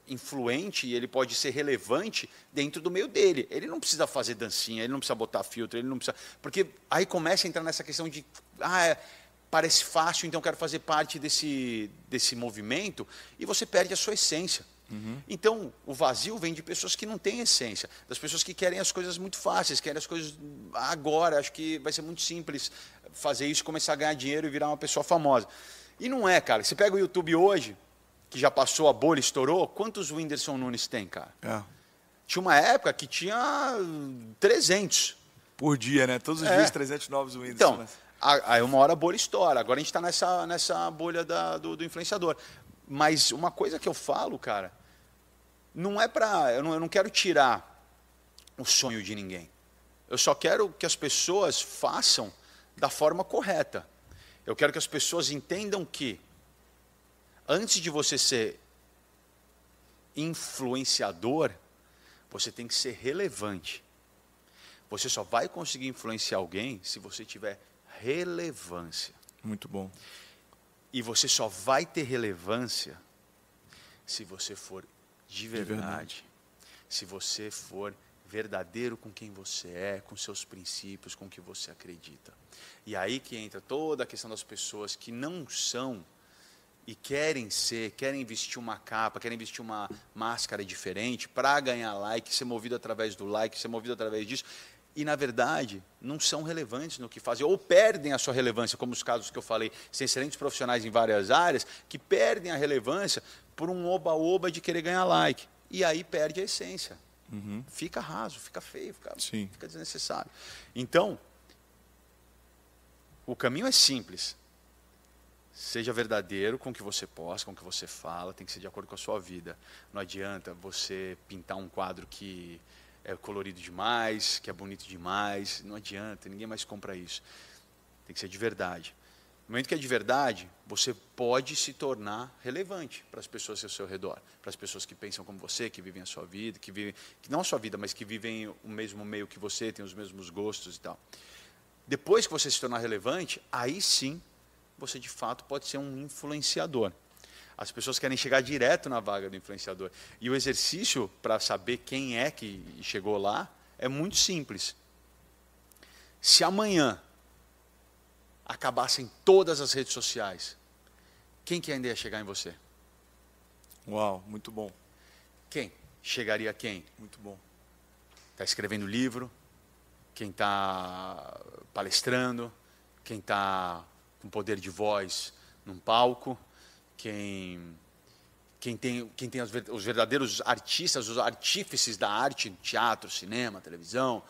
influente e ele pode ser relevante dentro do meio dele. Ele não precisa fazer dancinha, ele não precisa botar filtro, ele não precisa... Porque aí começa a entrar nessa questão de, parece fácil, então eu quero fazer parte desse movimento, e você perde a sua essência. Então, o vazio vem de pessoas que não têm essência, das pessoas que querem as coisas muito fáceis, querem as coisas agora, acho que vai ser muito simples fazer isso, começar a ganhar dinheiro e virar uma pessoa famosa. E não é, cara. Você pega o YouTube hoje, que já passou a bolha, estourou, quantos Whindersson Nunes tem, cara? Tinha uma época que tinha 300. Por dia, né? Todos os dias 300 novos Whindersson. Então, aí uma hora a bolha estoura. Agora a gente está nessa bolha do influenciador. Mas uma coisa que eu falo, cara, não é para... Eu não quero tirar o sonho de ninguém. Eu só quero que as pessoas façam da forma correta. Eu quero que as pessoas entendam que, antes de você ser influenciador, você tem que ser relevante. Você só vai conseguir influenciar alguém se você tiver relevância. Muito bom. E você só vai ter relevância se você for de verdade. Se você for verdadeiro com quem você é, com seus princípios, com o que você acredita. E aí que entra toda a questão das pessoas que não são e querem ser, querem vestir uma capa, querem vestir uma máscara diferente para ganhar like, ser movido através do like, ser movido através disso. E, na verdade, não são relevantes no que fazem, ou perdem a sua relevância, como os casos que eu falei, sem excelentes profissionais em várias áreas, que perdem a relevância por um oba-oba de querer ganhar like. E aí perde a essência. Fica raso, fica feio, fica desnecessário. Então, o caminho é simples. Seja verdadeiro com o que você posta, com o que você fala, tem que ser de acordo com a sua vida. Não adianta você pintar um quadro que é colorido demais, que é bonito demais, não adianta, ninguém mais compra isso. Tem que ser de verdade. No momento que é de verdade, você pode se tornar relevante para as pessoas ao seu redor, para as pessoas que pensam como você, que vivem a sua vida, que não a sua vida, mas que vivem o mesmo meio que você, têm os mesmos gostos e tal. Depois que você se tornar relevante, aí sim, você de fato pode ser um influenciador. As pessoas querem chegar direto na vaga do influenciador. E o exercício para saber quem é que chegou lá é muito simples. Se amanhã acabassem todas as redes sociais, quem que ainda ia chegar em você? Uau, muito bom. Quem? Chegaria a quem? Muito bom. Está escrevendo livro, quem está palestrando, quem está com poder de voz num palco, quem tem os verdadeiros artistas, os artífices da arte, teatro, cinema, televisão.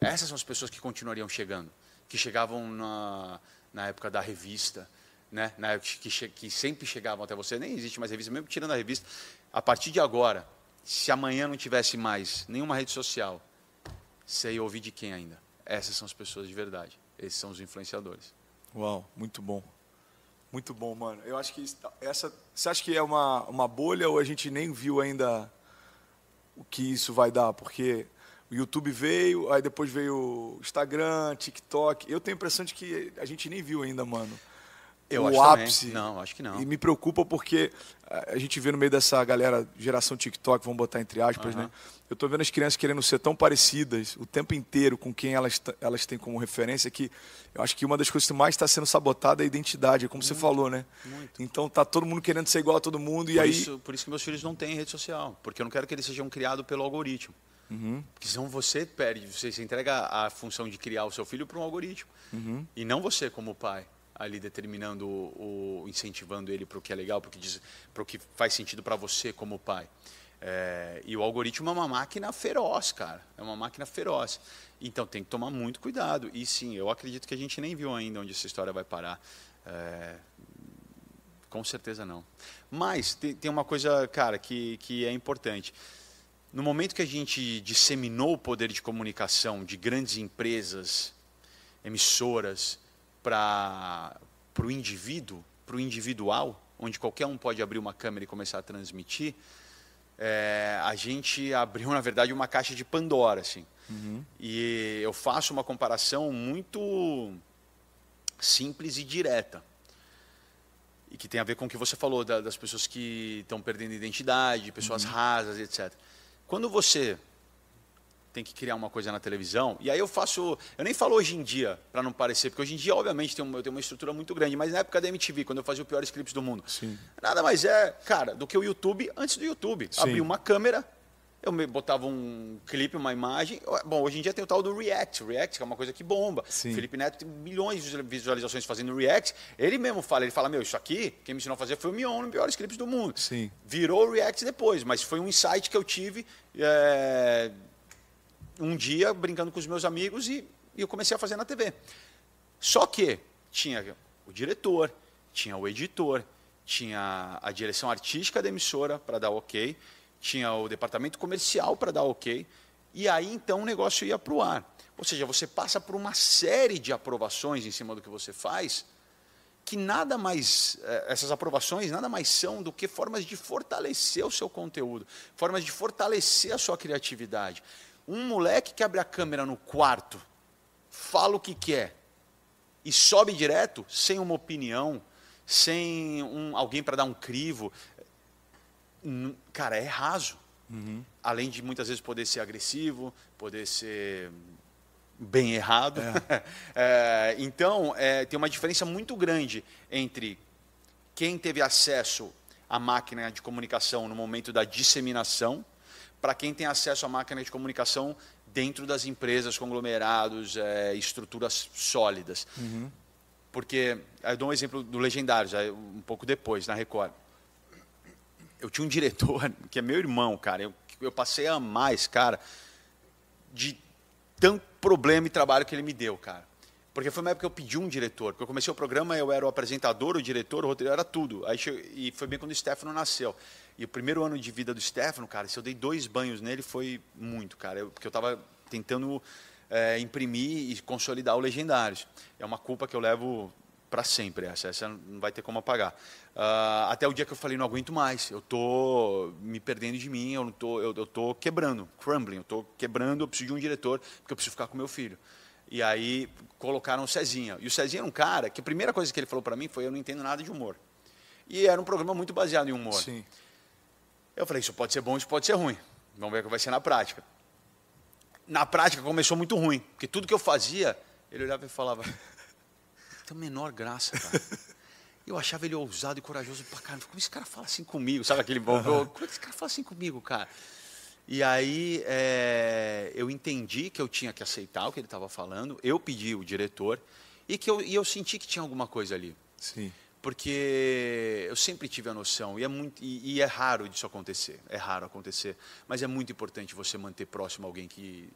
Essas são as pessoas que continuariam chegando, que chegavam na época da revista, né? Na época que sempre chegavam até você. Nem existe mais revista, mesmo tirando a revista. A partir de agora, se amanhã não tivesse mais nenhuma rede social, você ia ouvir de quem ainda? Essas são as pessoas de verdade. Esses são os influenciadores. Uau, muito bom. Muito bom, mano. Eu acho que você acha que é uma bolha ou a gente nem viu ainda o que isso vai dar? Porque o YouTube veio, aí depois veio o Instagram, TikTok. Eu tenho a impressão de que a gente nem viu ainda, mano. Eu o acho ápice. Também. Não, acho que não. E me preocupa porque a gente vê no meio dessa galera, geração TikTok, vamos botar entre aspas, né? Eu tô vendo as crianças querendo ser tão parecidas o tempo inteiro com quem elas têm como referência, que eu acho que uma das coisas que mais está sendo sabotada é a identidade, como você falou, né? Muito. Então tá todo mundo querendo ser igual a todo mundo Por isso que meus filhos não têm rede social, porque eu não quero que eles sejam criados pelo algoritmo. Porque senão você perde, você entrega a função de criar o seu filho para um algoritmo. E não você como pai, ali determinando, incentivando ele para o que é legal, para o que faz sentido para você como pai. E o algoritmo é uma máquina feroz, cara. É uma máquina feroz. Então tem que tomar muito cuidado. E sim, eu acredito que a gente nem viu ainda onde essa história vai parar. Com certeza não. Mas tem uma coisa, cara, que é importante. No momento que a gente disseminou o poder de comunicação de grandes empresas, emissoras, para o indivíduo, para o individual, onde qualquer um pode abrir uma câmera e começar a transmitir, a gente abriu, na verdade, uma caixa de Pandora. Assim. E eu faço uma comparação muito simples e direta. E que tem a ver com o que você falou, das pessoas que estão perdendo identidade, pessoas rasas, etc. Quando você tem que criar uma coisa na televisão, e aí eu nem falo hoje em dia, para não parecer, porque hoje em dia, obviamente, eu tenho uma estrutura muito grande, mas na época da MTV, quando eu fazia os piores clipes do mundo, nada mais cara, do que o YouTube antes do YouTube. Abria uma câmera, eu botava um clipe, uma imagem. Bom, hoje em dia tem o tal do React, que é uma coisa que bomba. Felipe Neto tem milhões de visualizações fazendo React. Ele mesmo fala, meu, isso aqui, quem me ensinou a fazer foi o Mion, nos piores clipes do mundo. Virou React depois, mas foi um insight que eu tive um dia brincando com os meus amigos e eu comecei a fazer na TV. Só que tinha o diretor, tinha o editor, tinha a direção artística da emissora para dar ok, tinha o departamento comercial para dar ok, e aí então o negócio ia para o ar. Ou seja, você passa por uma série de aprovações em cima do que você faz, que nada mais, essas aprovações nada mais são do que formas de fortalecer o seu conteúdo, formas de fortalecer a sua criatividade. Um moleque que abre a câmera no quarto, fala o que quer e sobe direto, sem uma opinião, sem alguém para dar um crivo, cara, é raso. Além de muitas vezes poder ser agressivo, poder ser bem errado. Então, tem uma diferença muito grande entre quem teve acesso à máquina de comunicação no momento da disseminação, para quem tem acesso à máquina de comunicação dentro das empresas, conglomerados, estruturas sólidas. Porque, eu dou um exemplo do Legendários, um pouco depois, na Record. Eu tinha um diretor, que é meu irmão, cara, eu passei a amar esse cara, de tanto problema e trabalho que ele me deu, cara. Porque foi uma época que eu pedi um diretor, porque eu comecei o programa, eu era o apresentador, o diretor, o roteiro, era tudo. E foi bem quando o Stefano nasceu. E o primeiro ano de vida do Stefano, cara, se eu dei 2 banhos nele, foi muito, cara. Porque eu estava tentando imprimir e consolidar o Legendários. É uma culpa que eu levo para sempre, essa não vai ter como apagar. Até o dia que eu falei, não aguento mais, eu estou me perdendo de mim, eu estou quebrando, crumbling, eu estou quebrando, eu preciso de um diretor, porque eu preciso ficar com meu filho. E aí colocaram o Cezinha. E o Cezinha era um cara que a primeira coisa que ele falou para mim foi: eu não entendo nada de humor. E era um programa muito baseado em humor. Eu falei: isso pode ser bom, isso pode ser ruim. Vamos ver o que vai ser na prática. Na prática começou muito ruim, porque tudo que eu fazia, ele olhava e falava: não tem a menor graça, cara. Eu achava ele ousado e corajoso pra caramba. Como esse cara fala assim comigo? Sabe aquele bom? Como é que esse cara fala assim comigo, cara? E aí eu entendi que eu tinha que aceitar o que ele estava falando, eu pedi o diretor, e eu senti que tinha alguma coisa ali. Sim. Porque eu sempre tive a noção, e é raro disso acontecer, é raro acontecer, mas é muito importante você manter próximo alguém que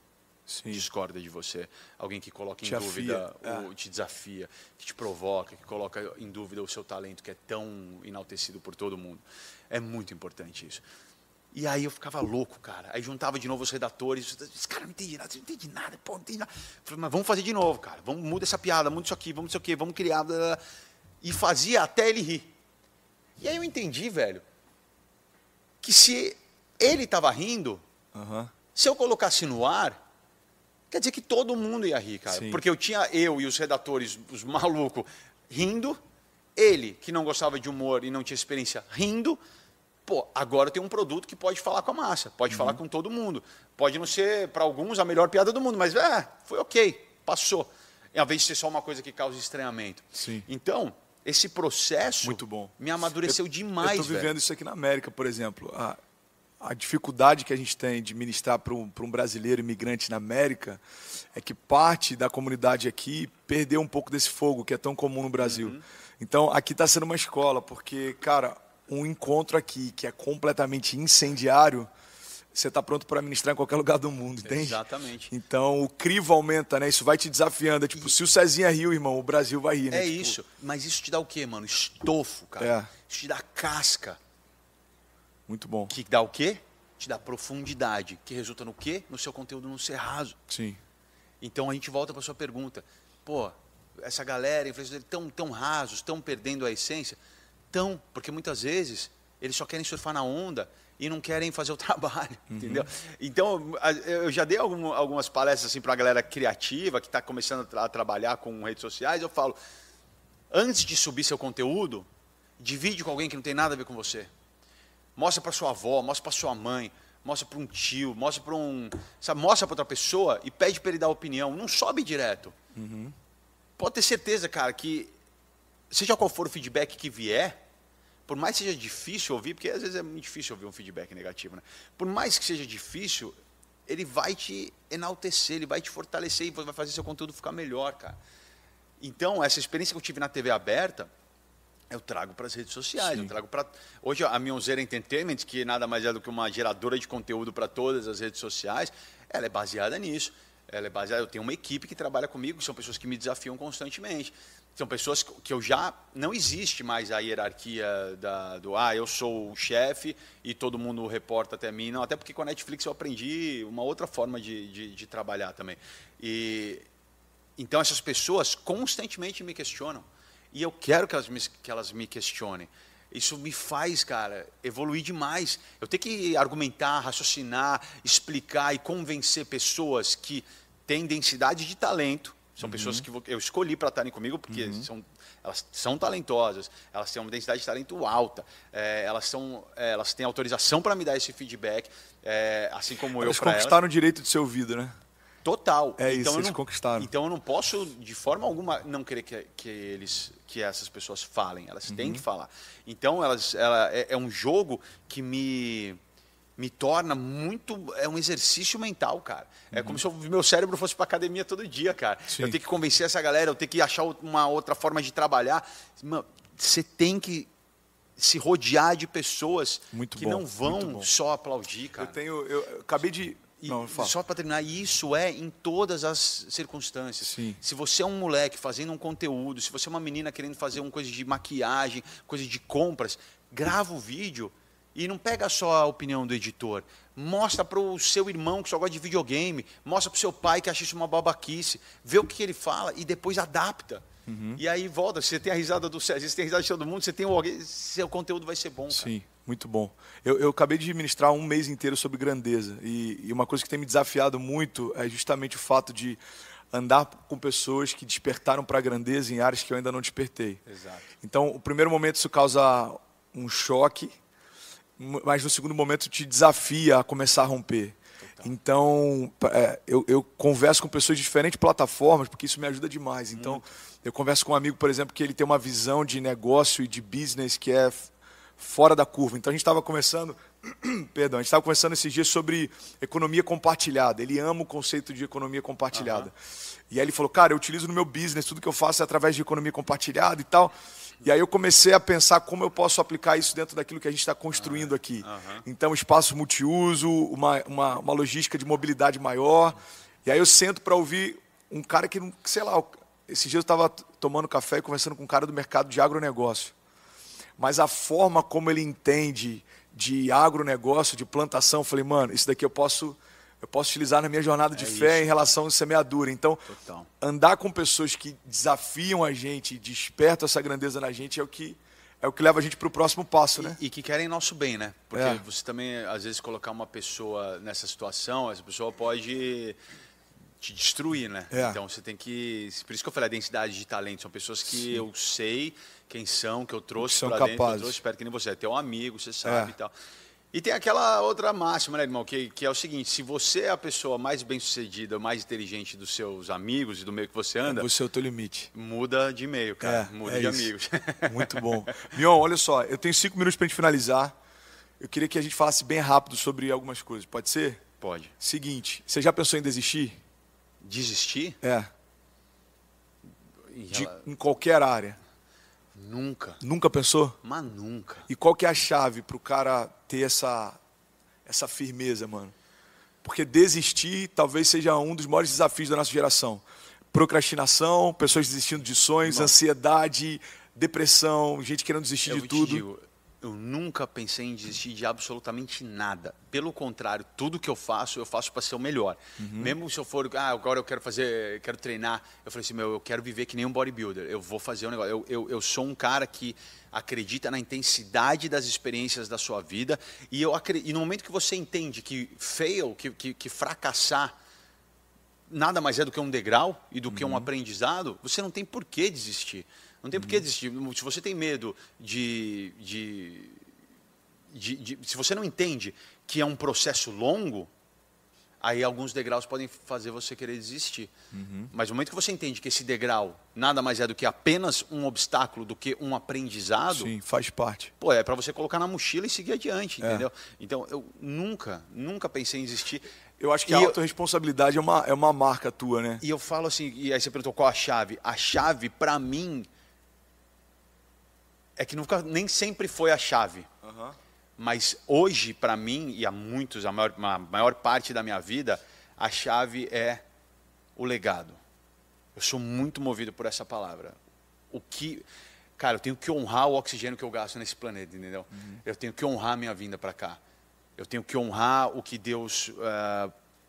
discorda de você, alguém que coloca em dúvida, te desafia, que te provoca, que coloca em dúvida o seu talento, que é tão enaltecido por todo mundo. É muito importante isso. E aí eu ficava louco, cara. Aí juntava de novo os redatores. Esse cara não entendi nada, não entendi nada, pô, não entendi nada. Falei, mas vamos fazer de novo, cara. Muda essa piada, muda isso aqui, vamos não sei o quê, vamos criar. Blá, blá. E fazia até ele rir. E aí eu entendi, velho, que se ele estava rindo, se eu colocasse no ar, quer dizer que todo mundo ia rir, cara. Sim. Porque eu e os redatores, os malucos, rindo, ele, que não gostava de humor e não tinha experiência, rindo. Pô, agora tem um produto que pode falar com a massa, pode falar com todo mundo. Pode não ser, para alguns, a melhor piada do mundo, mas foi ok, passou. Ao invés de ser só uma coisa que causa estranhamento. Sim. Então, esse processo muito bom. Me amadureceu demais. Eu estou vivendo isso aqui na América, por exemplo. A dificuldade que a gente tem de ministrar para um brasileiro imigrante na América é que parte da comunidade aqui perdeu um pouco desse fogo que é tão comum no Brasil. Então, aqui está sendo uma escola, porque, cara, um encontro aqui que é completamente incendiário, você está pronto para ministrar em qualquer lugar do mundo, entende? Exatamente. Então, o crivo aumenta, né? Isso vai te desafiando. É tipo, se o Cezinha riu, irmão, o Brasil vai rir, né? É tipo... isso. Mas isso te dá o quê, mano? Estofo, cara. Isso te dá casca. Muito bom. Que dá o quê? Te dá profundidade. Que resulta no quê? No seu conteúdo não ser raso. Sim. Então, a gente volta para sua pergunta. Pô, essa galera, influenciadores, tão rasos, estão perdendo a essência? Estão, porque muitas vezes eles só querem surfar na onda e não querem fazer o trabalho, entendeu? Então, eu já dei algumas palestras assim, para a galera criativa que está começando a trabalhar com redes sociais. Eu falo, antes de subir seu conteúdo, divide com alguém que não tem nada a ver com você. Mostra para sua avó, mostra para sua mãe, mostra para um tio, mostra para mostra para outra pessoa e pede para ele dar opinião. Não sobe direto. Pode ter certeza, cara, que seja qual for o feedback que vier, por mais que seja difícil ouvir, porque às vezes é muito difícil ouvir um feedback negativo, né? Por mais que seja difícil, ele vai te enaltecer, ele vai te fortalecer e vai fazer seu conteúdo ficar melhor, cara. Então, essa experiência que eu tive na TV aberta, eu trago para as redes sociais. Eu trago para... Hoje, a Mionzeira Entertainment, que nada mais é do que uma geradora de conteúdo para todas as redes sociais, ela é baseada nisso. Eu tenho uma equipe que trabalha comigo, são pessoas que me desafiam constantemente. São pessoas que eu já... Não existe mais a hierarquia eu sou o chefe e todo mundo reporta até mim. Não, até porque com a Netflix eu aprendi uma outra forma de trabalhar também. Então, essas pessoas constantemente me questionam. E eu quero que elas me questionem. Isso me faz, cara, evoluir demais. Eu tenho que argumentar, raciocinar, explicar e convencer pessoas que têm densidade de talento. São pessoas que eu escolhi para estarem comigo porque elas são talentosas, elas têm uma densidade de talento alta, elas têm autorização para me dar esse feedback, assim como elas eu para elas. Conquistaram o direito de ser ouvido, né? Total. É então, isso, eles conquistaram. Então eu não posso, de forma alguma, não querer que essas pessoas falem. Elas têm que falar. Então é um jogo que me torna muito... É um exercício mental, cara. É como se o meu cérebro fosse para academia todo dia, cara. Sim. Eu tenho que convencer essa galera, eu tenho que achar uma outra forma de trabalhar. Mano, você tem que se rodear de pessoas que não vão só aplaudir, cara. Eu acabei de... Só para terminar, isso é em todas as circunstâncias. Sim. Se você é um moleque fazendo um conteúdo, se você é uma menina querendo fazer uma coisa de maquiagem, coisa de compras, grava o vídeo e não pega só a opinião do editor. Mostra para o seu irmão que só gosta de videogame, mostra para o seu pai que acha isso uma babaquice, vê o que ele fala e depois adapta. E aí volta, você tem a risada do César, você tem a risada de todo mundo, você tem seu conteúdo vai ser bom, cara. Sim. Muito bom. Eu acabei de ministrar um mês inteiro sobre grandeza. E uma coisa que tem me desafiado muito é justamente o fato de andar com pessoas que despertaram para a grandeza em áreas que eu ainda não despertei. Exato. Então, o primeiro momento isso causa um choque, mas no segundo momento te desafia a começar a romper. Total. Então, eu converso com pessoas de diferentes plataformas, porque isso me ajuda demais. Então, eu converso com um amigo, por exemplo, que ele tem uma visão de negócio e de business que é fora da curva. Então a gente estava conversando, Perdão, a gente estava conversando esses dias sobre economia compartilhada. Ele ama o conceito de economia compartilhada. E aí ele falou, cara, eu utilizo no meu business, tudo que eu faço é através de economia compartilhada e tal. E aí eu comecei a pensar como eu posso aplicar isso dentro daquilo que a gente está construindo aqui. Então, espaço multiuso, uma logística de mobilidade maior. E aí eu sento para ouvir um cara que, sei lá, esses dias eu estava tomando café e conversando com um cara do mercado de agronegócio. Mas a forma como ele entende de agronegócio, de plantação, eu falei, mano, isso daqui eu posso utilizar na minha jornada de fé em relação à semeadura. Então, andar com pessoas que desafiam a gente, despertam essa grandeza na gente, é o que leva a gente para o próximo passo, né? E que querem nosso bem, né? Porque você também, às vezes, colocar uma pessoa nessa situação, essa pessoa pode te destruir, né? Então você tem que... Por isso que eu falei a densidade de talento. São pessoas que eu sei quem são, que eu trouxe para dentro, que eu trouxe perto, que nem você. É teu amigo, você sabe e tal. E tem aquela outra máxima, né, irmão? Que é o seguinte, se você é a pessoa mais bem-sucedida, mais inteligente dos seus amigos e do meio que você anda... Você é o teu limite. Muda de meio, cara. Muda de amigos. Muito bom. Mion, olha só, eu tenho 5 minutos para a gente finalizar. Eu queria que a gente falasse bem rápido sobre algumas coisas. Pode ser? Pode. Seguinte, você já pensou em desistir? Desistir? Em qualquer área. Nunca. Nunca pensou? Mas nunca. E qual que é a chave para o cara ter essa firmeza, mano? Porque desistir talvez seja um dos maiores desafios da nossa geração. Procrastinação, pessoas desistindo de sonhos, ansiedade, depressão, gente querendo desistir de tudo. Digo, eu nunca pensei em desistir de absolutamente nada. Pelo contrário, tudo que eu faço para ser o melhor. Mesmo se eu for, agora eu quero treinar, eu falei assim, eu quero viver que nem um bodybuilder. Eu vou fazer um negócio. Eu sou um cara que acredita na intensidade das experiências da sua vida e no momento que você entende que que fracassar nada mais é do que um degrau e do que um aprendizado, você não tem por que desistir. Não tem por que desistir. Se você tem medo se você não entende que é um processo longo, aí alguns degraus podem fazer você querer desistir. Mas no momento que você entende que esse degrau nada mais é do que apenas um obstáculo, do que um aprendizado... Sim, faz parte. Pô, é para você colocar na mochila e seguir adiante, entendeu? Então, eu nunca pensei em desistir. Eu acho que a autorresponsabilidade é uma marca tua, né? E eu falo assim, e aí você perguntou qual a chave. A chave, para mim, é que nem sempre foi a chave. Mas hoje, para mim, e há muitos, a maior parte da minha vida, a chave é o legado. Eu sou muito movido por essa palavra. Cara, eu tenho que honrar o oxigênio que eu gasto nesse planeta, entendeu? Eu tenho que honrar a minha vinda para cá. Eu tenho que honrar o que Deus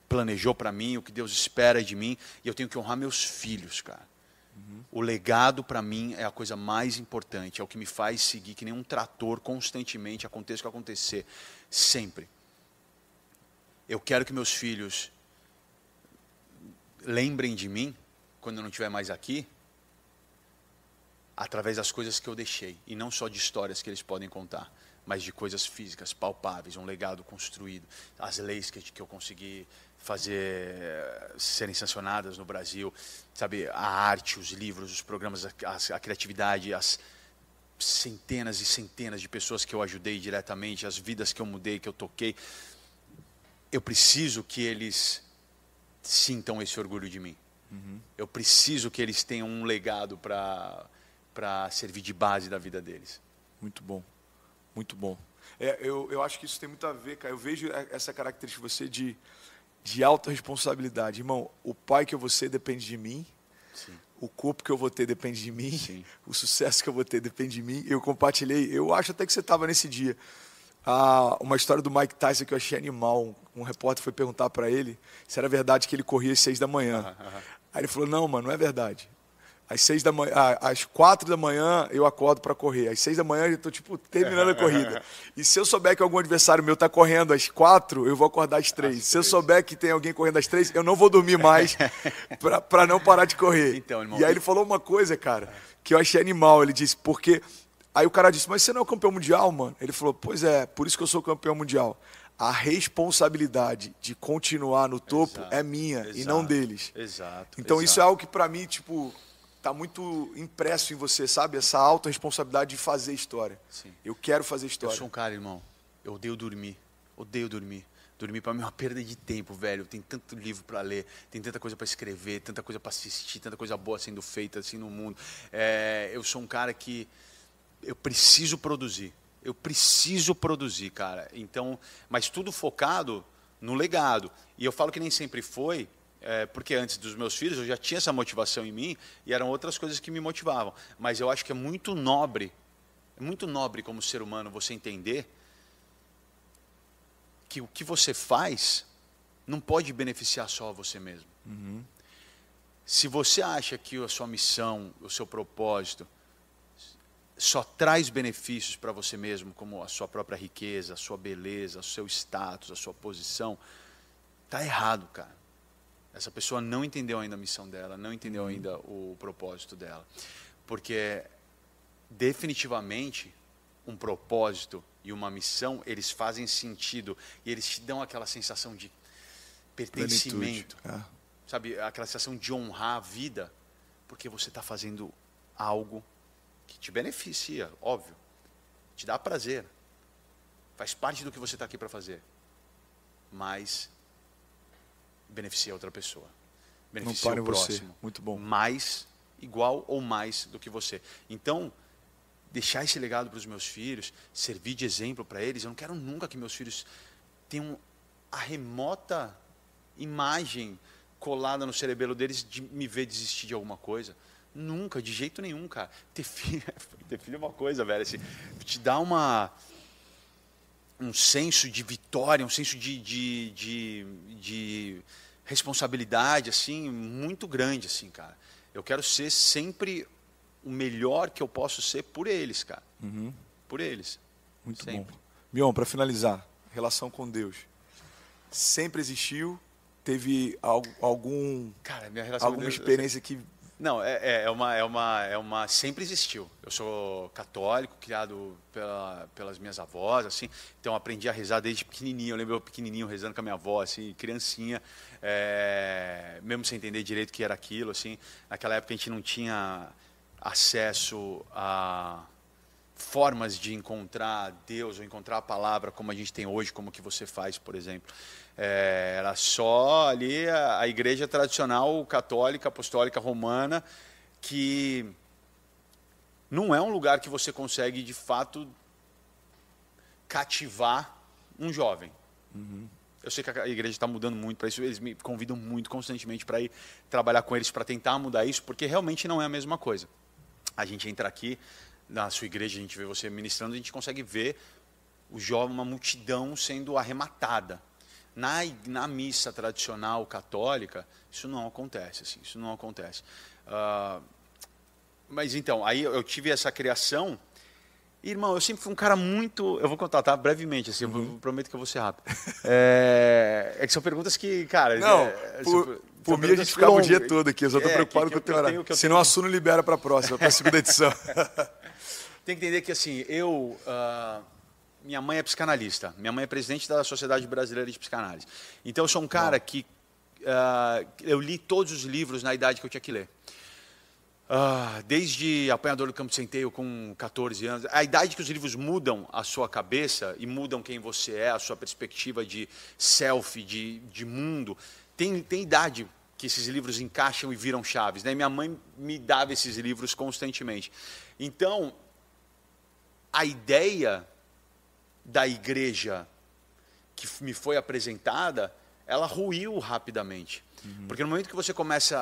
planejou para mim, o que Deus espera de mim, e eu tenho que honrar meus filhos, cara. O legado, para mim, é a coisa mais importante, é o que me faz seguir que nem um trator constantemente, aconteça o que acontecer, sempre. Eu quero que meus filhos lembrem de mim, quando eu não estiver mais aqui, através das coisas que eu deixei, e não só de histórias que eles podem contar, mas de coisas físicas, palpáveis, um legado construído, as leis que eu consegui fazer serem sancionadas no Brasil, sabe, a arte, os livros, os programas, a criatividade, as centenas e centenas de pessoas que eu ajudei diretamente, as vidas que eu mudei, que eu toquei. Eu preciso que eles sintam esse orgulho de mim. Eu preciso que eles tenham um legado para servir de base da vida deles. Muito bom, muito bom. Eu acho que isso tem muito a ver, cara. Eu vejo essa característica de você de autorresponsabilidade. Irmão, o pai que eu vou ser depende de mim. Sim. O corpo que eu vou ter depende de mim. Sim. O sucesso que eu vou ter depende de mim. Eu compartilhei, eu acho até que você estava nesse dia, uma história do Mike Tyson que eu achei animal. Um repórter foi perguntar para ele se era verdade que ele corria às 6 da manhã. Aí ele falou, não, mano, não é verdade. Às 4 da manhã eu acordo para correr. Às 6 da manhã eu estou terminando a corrida. E se eu souber que algum adversário meu está correndo às 4, eu vou acordar às 3. Se eu souber que tem alguém correndo às 3, eu não vou dormir mais para não parar de correr. Então, irmão, e aí ele falou uma coisa, cara, que eu achei animal. Ele disse, porque... Aí o cara disse, mas você não é o campeão mundial, mano? Ele falou, pois é, por isso que eu sou campeão mundial. A responsabilidade de continuar no topo é minha e não deles. Então isso é algo que para mim, tá muito impresso em você, sabe? Essa autorresponsabilidade de fazer história. Sim. Eu quero fazer história. Eu sou um cara, irmão, Eu odeio dormir. Odeio dormir. Dormir para mim é uma perda de tempo, velho. Tem tanto livro para ler, tem tanta coisa para escrever, tanta coisa para assistir, tanta coisa boa sendo feita assim no mundo. Eu sou um cara que eu preciso produzir. Eu preciso produzir, cara. Então, mas tudo focado no legado. E eu falo que nem sempre foi, porque antes dos meus filhos eu já tinha essa motivação em mim e eram outras coisas que me motivavam. Mas eu acho que é muito nobre como ser humano você entender que o que você faz não pode beneficiar só você mesmo. Uhum. Se você acha que a sua missão, o seu propósito só traz benefícios para você mesmo, como a sua própria riqueza, a sua beleza, o seu status, a sua posição, tá errado, cara. Essa pessoa não entendeu ainda a missão dela, não entendeu ainda o propósito dela. Porque definitivamente um propósito e uma missão, eles fazem sentido e eles te dão aquela sensação de pertencimento. Sabe, aquela sensação de honrar a vida, porque você está fazendo algo que te beneficia, óbvio. Te dá prazer. Faz parte do que você está aqui para fazer. Mas beneficia outra pessoa. Beneficia o próximo. Você. Muito bom. Mais, igual ou mais do que você. Então, deixar esse legado para os meus filhos, servir de exemplo para eles. Eu não quero nunca que meus filhos tenham a remota imagem colada no cerebelo deles de me ver desistir de alguma coisa. Nunca, de jeito nenhum, cara. Ter filho é uma coisa, velho. Assim, te dá um senso de vitória, um senso de responsabilidade, assim, muito grande, assim, cara. Eu quero ser sempre o melhor que eu posso ser por eles, cara. Uhum. Por eles. Muito sempre. bom. Mion, para finalizar, relação com Deus. Sempre existiu? Teve alguma experiência que... Não, sempre existiu. Eu sou católico, criado pelas minhas avós, assim, então aprendi a rezar desde pequenininho. Eu lembro eu pequenininho rezando com a minha avó, assim, criancinha, mesmo sem entender direito o que era aquilo, assim. Naquela época a gente não tinha acesso a formas de encontrar Deus ou encontrar a palavra como a gente tem hoje, como que você faz, por exemplo. Era só ali a igreja tradicional católica, apostólica, romana, que não é um lugar que você consegue, de fato, cativar um jovem. Uhum. Eu sei que a igreja está mudando muito para isso, eles me convidam muito constantemente para ir trabalhar com eles, para tentar mudar isso, porque realmente não é a mesma coisa. A gente entra aqui, na sua igreja, a gente vê você ministrando, a gente consegue ver o jovem, uma multidão sendo arrematada. Na missa tradicional católica, isso não acontece, assim, isso não acontece. Mas então, aí eu tive essa criação. E, irmão, eu sempre fui um cara muito... Eu vou contar, tá? Brevemente, assim, eu prometo que eu vou ser rápido. Que são perguntas que, cara... Não, por mim a gente ficava o dia todo aqui, eu só estou preocupado com o teu horário. Senão o assunto libera para a próxima, para a segunda edição. Tem que entender que, assim, minha mãe é psicanalista. Minha mãe é presidente da Sociedade Brasileira de Psicanálise. Então, eu sou um cara que... eu li todos os livros na idade que eu tinha que ler. Desde Apanhador do Campo de Centeio com 14 anos. A idade que os livros mudam a sua cabeça e mudam quem você é, a sua perspectiva de self, de mundo. Tem idade que esses livros encaixam e viram chaves, né? Minha mãe me dava esses livros constantemente. Então, a ideia da igreja que me foi apresentada, ela ruiu rapidamente. Uhum. Porque no momento que você começa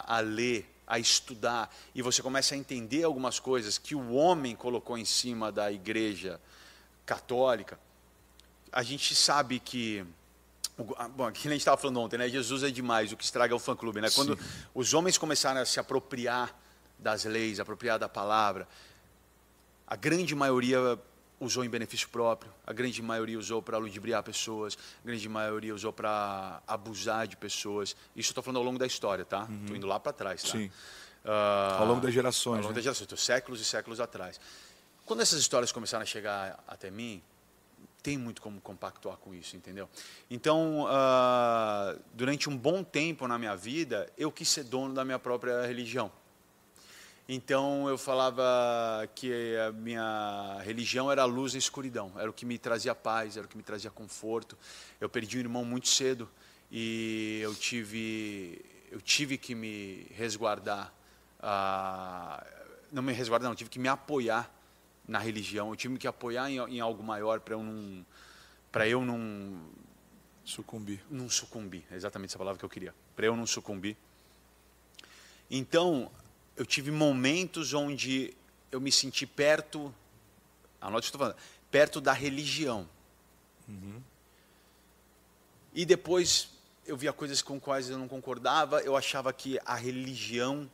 a ler, a estudar, e você começa a entender algumas coisas que o homem colocou em cima da igreja católica, a gente sabe que... Bom, aqui a gente estava falando ontem, né? Jesus é demais, o que estraga é o fã-clube, né? Quando os homens começaram a se apropriar das leis, apropriar da palavra, a grande maioria usou em benefício próprio, a grande maioria usou para ludibriar pessoas, a grande maioria usou para abusar de pessoas. Isso eu estou falando ao longo da história, tá? Estou indo lá para trás, tá? Sim. Ao longo das gerações. Ao longo das gerações, estou séculos e séculos atrás. Quando essas histórias começaram a chegar até mim, tem muito como compactuar com isso, entendeu? Então, durante um bom tempo na minha vida, eu quis ser dono da minha própria religião. Então eu falava que a minha religião era a luz na escuridão, era o que me trazia paz, era o que me trazia conforto. Eu perdi um irmão muito cedo e eu tive que me resguardar, não me resguardar, não, tive que me apoiar na religião, eu tive que apoiar em algo maior para eu não Sucumbir. Não sucumbir, é exatamente essa palavra que eu queria, para eu não sucumbir. Então, eu tive momentos onde eu me senti perto, anote o que eu estou falando, perto da religião. E depois eu via coisas com quais eu não concordava, eu achava que a religião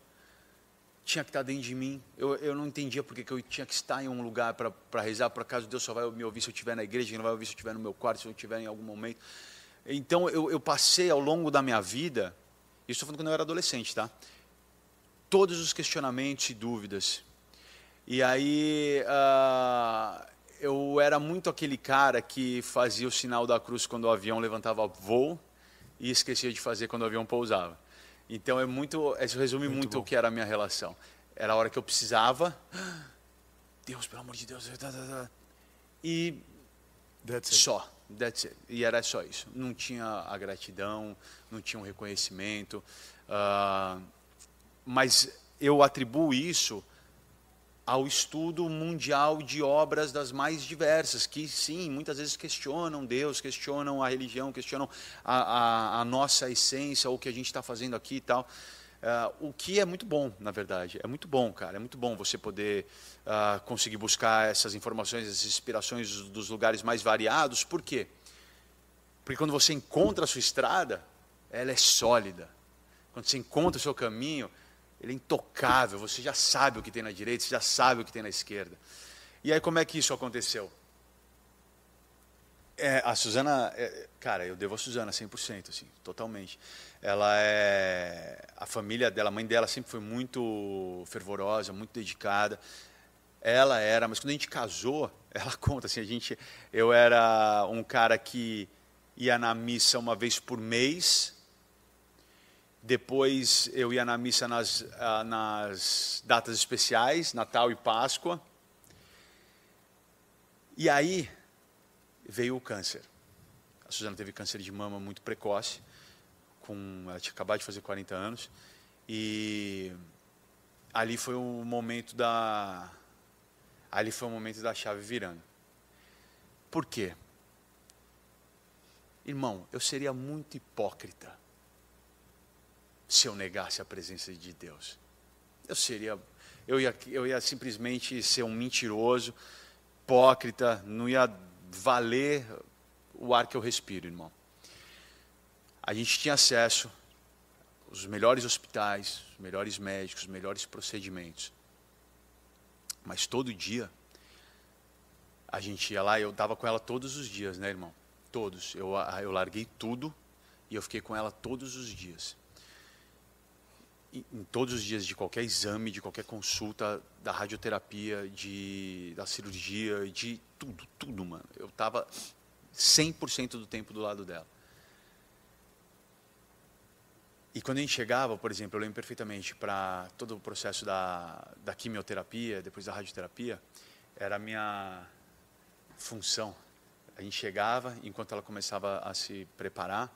tinha que estar dentro de mim. Eu não entendia porque que eu tinha que estar em um lugar para rezar, por acaso Deus só vai me ouvir se eu estiver na igreja, não vai ouvir se eu estiver no meu quarto, se eu estiver em algum momento. Então eu passei ao longo da minha vida, isso estou falando quando eu era adolescente, tá? Todos os questionamentos e dúvidas. E aí eu era muito aquele cara que fazia o sinal da cruz quando o avião levantava voo e esquecia de fazer quando o avião pousava. Então isso resume muito o que era a minha relação. Era a hora que eu precisava, Deus, pelo amor de Deus, e só. That's it. E era só isso. Não tinha a gratidão, não tinha um reconhecimento. Mas eu atribuo isso ao estudo mundial de obras das mais diversas, que sim, muitas vezes questionam Deus, questionam a religião, questionam a nossa essência, o que a gente está fazendo aqui e tal. O que é muito bom, na verdade. É muito bom, cara. É muito bom você poder conseguir buscar essas informações, essas inspirações dos lugares mais variados. Por quê? Porque quando você encontra a sua estrada, ela é sólida. Quando você encontra o seu caminho, ele é intocável. Você já sabe o que tem na direita, você já sabe o que tem na esquerda. E aí, como é que isso aconteceu? A Suzana, cara, eu devo a Suzana 100%, assim, totalmente. Ela a família dela, a mãe dela sempre foi muito fervorosa, muito dedicada. Ela era, mas quando a gente casou, ela conta assim, eu era um cara que ia na missa uma vez por mês. Depois eu ia na missa nas datas especiais, Natal e Páscoa. E aí veio o câncer. A Suzana teve câncer de mama muito precoce, ela tinha acabado de fazer 40 anos, e ali foi o momento da chave virando. Por quê? Irmão, eu seria muito hipócrita se eu negasse a presença de Deus. Eu ia simplesmente ser um mentiroso, hipócrita, não ia valer o ar que eu respiro, irmão. A gente tinha acesso aos melhores hospitais, os melhores médicos, os melhores procedimentos. Mas todo dia, a gente ia lá, eu estava com ela todos os dias, né, irmão? Todos. Eu larguei tudo e eu fiquei com ela todos os dias. Em todos os dias de qualquer exame, de qualquer consulta, da radioterapia, da cirurgia, de tudo, mano. Eu estava 100% do tempo do lado dela. E quando a gente chegava, por exemplo, eu lembro perfeitamente, para todo o processo da quimioterapia, depois da radioterapia, era a minha função. A gente chegava, enquanto ela começava a se preparar,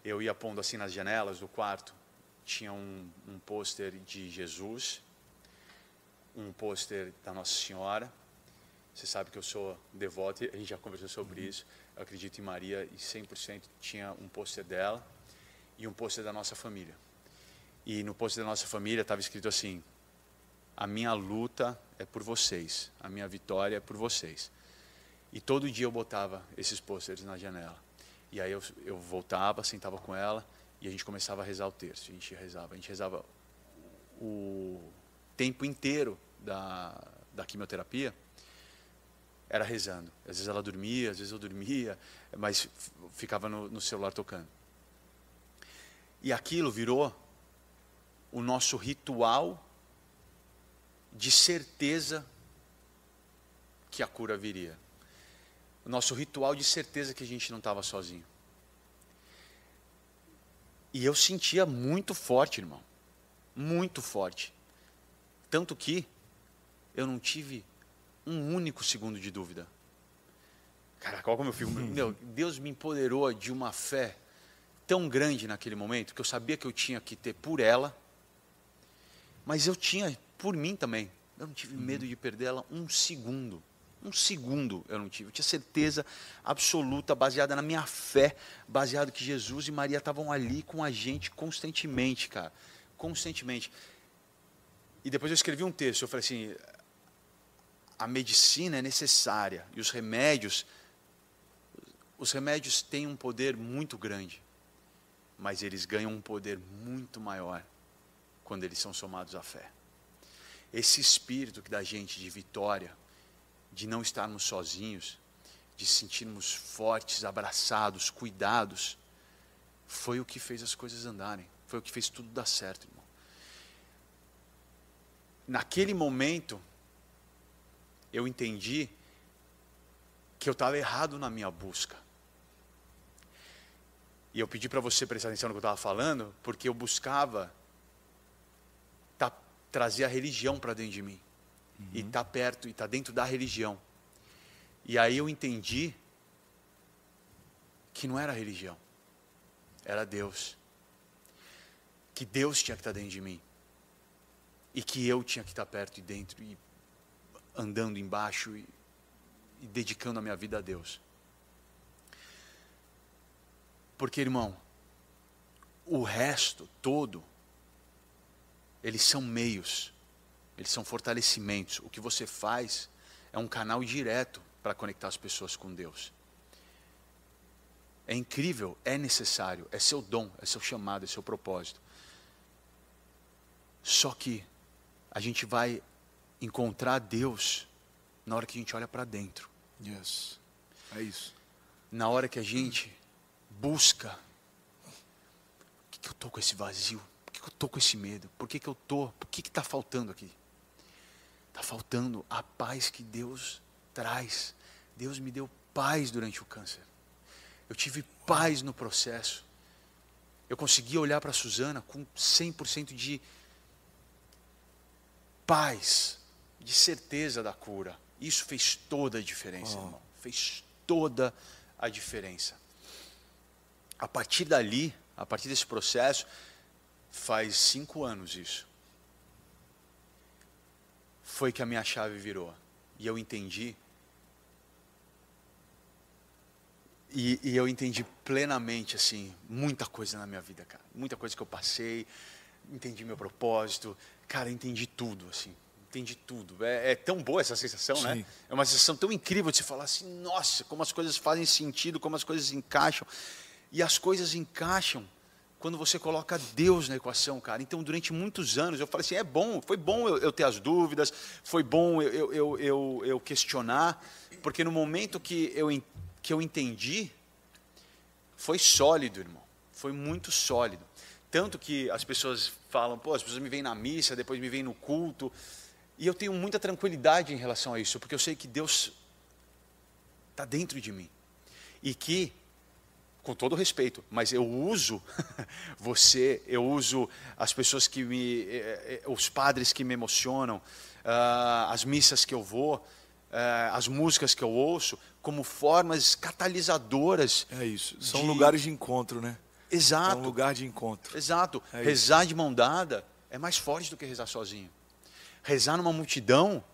eu ia pondo assim nas janelas do quarto, tinha um pôster de Jesus, um pôster da Nossa Senhora. Você sabe que eu sou devoto, a gente já conversou sobre isso. Eu acredito em Maria e 100% tinha um pôster dela e um pôster da nossa família. E no pôster da nossa família estava escrito assim: a minha luta é por vocês, a minha vitória é por vocês. E todo dia eu botava esses pôsteres na janela. E aí eu voltava, sentava com ela e a gente começava a rezar o terço. A gente rezava o tempo inteiro da quimioterapia, era rezando. Às vezes ela dormia, às vezes eu dormia, mas ficava no celular tocando. E aquilo virou o nosso ritual de certeza que a cura viria. O nosso ritual de certeza que a gente não estava sozinho. E eu sentia muito forte, irmão. Muito forte. Tanto que eu não tive um único segundo de dúvida. Cara, qual como eu fico? Meu, Deus me empoderou de uma fé tão grande naquele momento, que eu sabia que eu tinha que ter por ela, mas eu tinha por mim também. Eu não tive medo de perder ela um segundo. Um segundo eu não tive. Eu tinha certeza absoluta, baseada na minha fé, baseado que Jesus e Maria estavam ali com a gente constantemente, cara. Constantemente. E depois eu escrevi um texto, eu falei assim, a medicina é necessária e os remédios têm um poder muito grande, mas eles ganham um poder muito maior quando eles são somados à fé. Esse espírito que dá gente de vitória, de não estarmos sozinhos, de sentirmos fortes, abraçados, cuidados, foi o que fez as coisas andarem, foi o que fez tudo dar certo, irmão. Naquele momento, eu entendi que eu estava errado na minha busca. E eu pedi para você prestar atenção no que eu estava falando, porque eu buscava trazer a religião para dentro de mim. E estar perto, e estar dentro da religião. E aí eu entendi que não era religião, era Deus. Que Deus tinha que estar dentro de mim. E que eu tinha que estar perto e dentro, e andando embaixo, e dedicando a minha vida a Deus. Porque, irmão, o resto todo, eles são meios, eles são fortalecimentos. O que você faz é um canal direto para conectar as pessoas com Deus. É incrível, é necessário, é seu dom, é seu chamado, é seu propósito. Só que a gente vai encontrar Deus na hora que a gente olha para dentro. Yes. É isso. Na hora que a gente busca, por que eu estou com esse vazio? Por que eu estou com esse medo? Por que está faltando aqui? Está faltando a paz que Deus traz. Deus me deu paz durante o câncer. Eu tive paz no processo. Eu consegui olhar para a Suzana com 100% de paz, de certeza da cura. Isso fez toda a diferença, irmão. Fez toda a diferença. A partir dali, a partir desse processo, faz 5 anos isso. Foi que a minha chave virou. E eu entendi. E eu entendi plenamente, assim, muita coisa na minha vida, cara. Muita coisa que eu passei. Entendi meu propósito. Cara, entendi tudo, assim. Entendi tudo. É tão boa essa sensação, né? É uma sensação tão incrível de você falar assim, nossa, como as coisas fazem sentido, como as coisas encaixam. E as coisas encaixam quando você coloca Deus na equação, cara. Então, durante muitos anos, eu falei assim, foi bom eu ter as dúvidas, foi bom eu questionar, porque no momento que eu entendi, foi sólido, irmão. Foi muito sólido. Tanto que as pessoas falam, as pessoas me veem na missa, depois me veem no culto, e eu tenho muita tranquilidade em relação a isso, porque eu sei que Deus está dentro de mim. E que, com todo respeito, mas eu uso eu uso as pessoas os padres que me emocionam, as missas que eu vou, as músicas que eu ouço, como formas catalisadoras. É isso, são lugares de encontro, né? Exato. É um lugar de encontro. Exato. Rezar de mão dada é mais forte do que rezar sozinho. Rezar numa multidão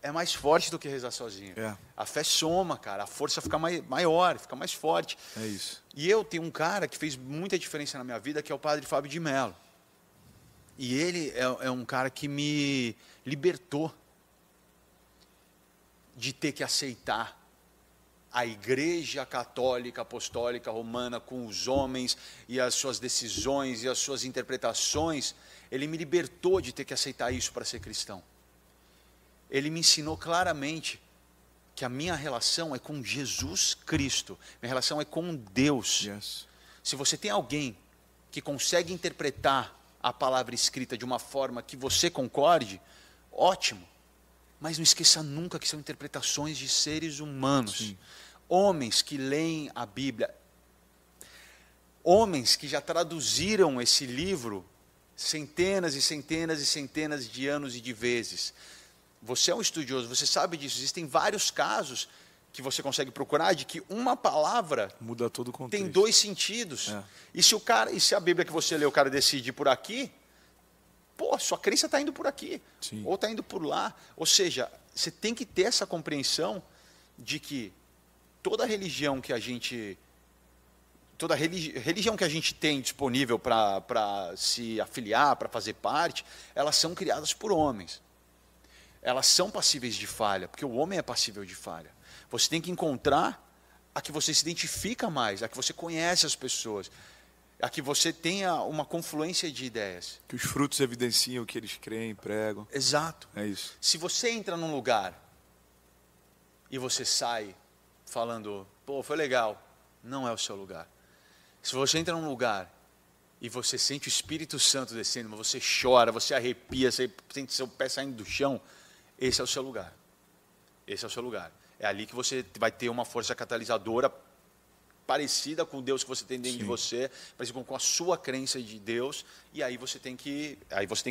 é mais forte do que rezar sozinho. A fé soma, cara. A força fica maior, fica mais forte. É isso. E eu tenho um cara que fez muita diferença na minha vida, que é o padre Fábio de Mello. E ele é um cara que me libertou de ter que aceitar a Igreja Católica Apostólica Romana com os homens e as suas decisões e as suas interpretações. Ele me libertou de ter que aceitar isso para ser cristão. Ele me ensinou claramente que a minha relação é com Jesus Cristo. Minha relação é com Deus. Yes. Se você tem alguém que consegue interpretar a palavra escrita de uma forma que você concorde, ótimo. Mas não esqueça nunca que são interpretações de seres humanos. Sim. Homens que leem a Bíblia. Homens que já traduziram esse livro centenas e centenas e centenas de anos e de vezes. Você é um estudioso, você sabe disso. Existem vários casos que você consegue procurar de que uma palavra muda todo o contexto. Tem dois sentidos. E se a Bíblia que você lê, o cara decide ir por aqui, pô, sua crença está indo por aqui. Sim. Ou está indo por lá. Ou seja, você tem que ter essa compreensão de que toda religião que a gente... Toda religião que a gente tem disponível para se afiliar, para fazer parte, elas são criadas por homens. Elas são passíveis de falha, porque o homem é passível de falha. Você tem que encontrar a que você se identifica mais, a que você conhece as pessoas, a que você tenha uma confluência de ideias. Que os frutos evidenciam o que eles creem, pregam. Exato. É isso. Se você entra num lugar e você sai falando, pô, foi legal, não é o seu lugar. Se você entra num lugar e você sente o Espírito Santo descendo, mas você chora, você arrepia, você sente seu pé saindo do chão, esse é o seu lugar. Esse é o seu lugar. É ali que você vai ter uma força catalisadora parecida com o Deus que você tem dentro de você, parecida com a sua crença de Deus, e aí você tem que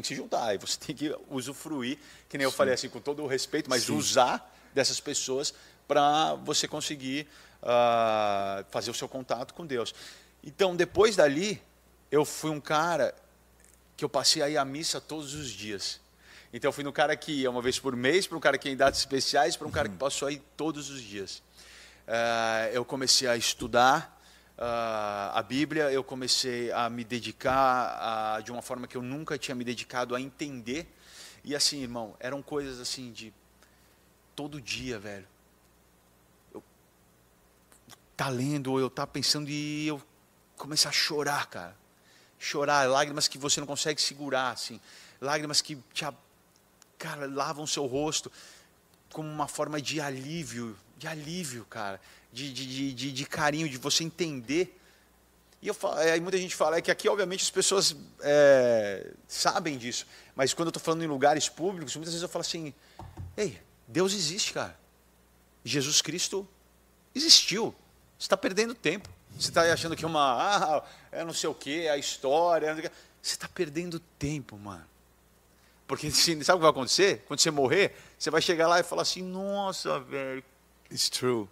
se juntar, aí você tem que usufruir, que nem eu falei assim, com todo o respeito, mas usar dessas pessoas para você conseguir fazer o seu contato com Deus. Então, depois dali, eu fui um cara que eu passei a ir à missa todos os dias. Então, eu fui no cara que ia uma vez por mês, para um cara que ia em datas especiais, para um cara que passou a ir todos os dias. Eu comecei a estudar a Bíblia, eu comecei a me dedicar de uma forma que eu nunca tinha me dedicado a entender. E assim, irmão, eram coisas assim de todo dia, velho. Eu tá lendo, ou eu tá pensando e eu começar a chorar, cara. Chorar, lágrimas que você não consegue segurar, assim. Lágrimas que cara, lavam o seu rosto como uma forma de alívio, cara. De carinho, de você entender. E aí muita gente fala, que aqui, obviamente, as pessoas sabem disso. Mas quando eu estou falando em lugares públicos, muitas vezes eu falo assim, ei, Deus existe, cara. Jesus Cristo existiu. Você está perdendo tempo. Você está achando que é não sei o quê, a história. Você está perdendo tempo, mano. Porque sabe o que vai acontecer? Quando você morrer, você vai chegar lá e falar assim, nossa, velho. It's true.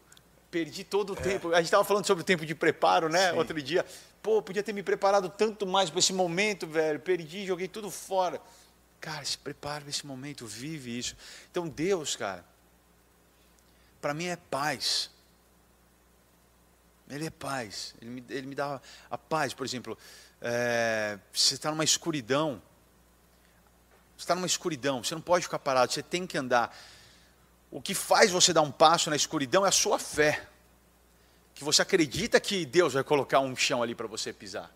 Perdi todo o tempo. A gente estava falando sobre o tempo de preparo, né? Sim. Outro dia. Pô, podia ter me preparado tanto mais para esse momento, velho. Perdi, joguei tudo fora. Cara, se prepara para esse momento, vive isso. Então, Deus, cara, para mim é paz. Ele é paz. Ele me dá a paz. Por exemplo, você está numa escuridão. Você está numa escuridão, você não pode ficar parado, você tem que andar. O que faz você dar um passo na escuridão é a sua fé. Que você acredita que Deus vai colocar um chão ali para você pisar.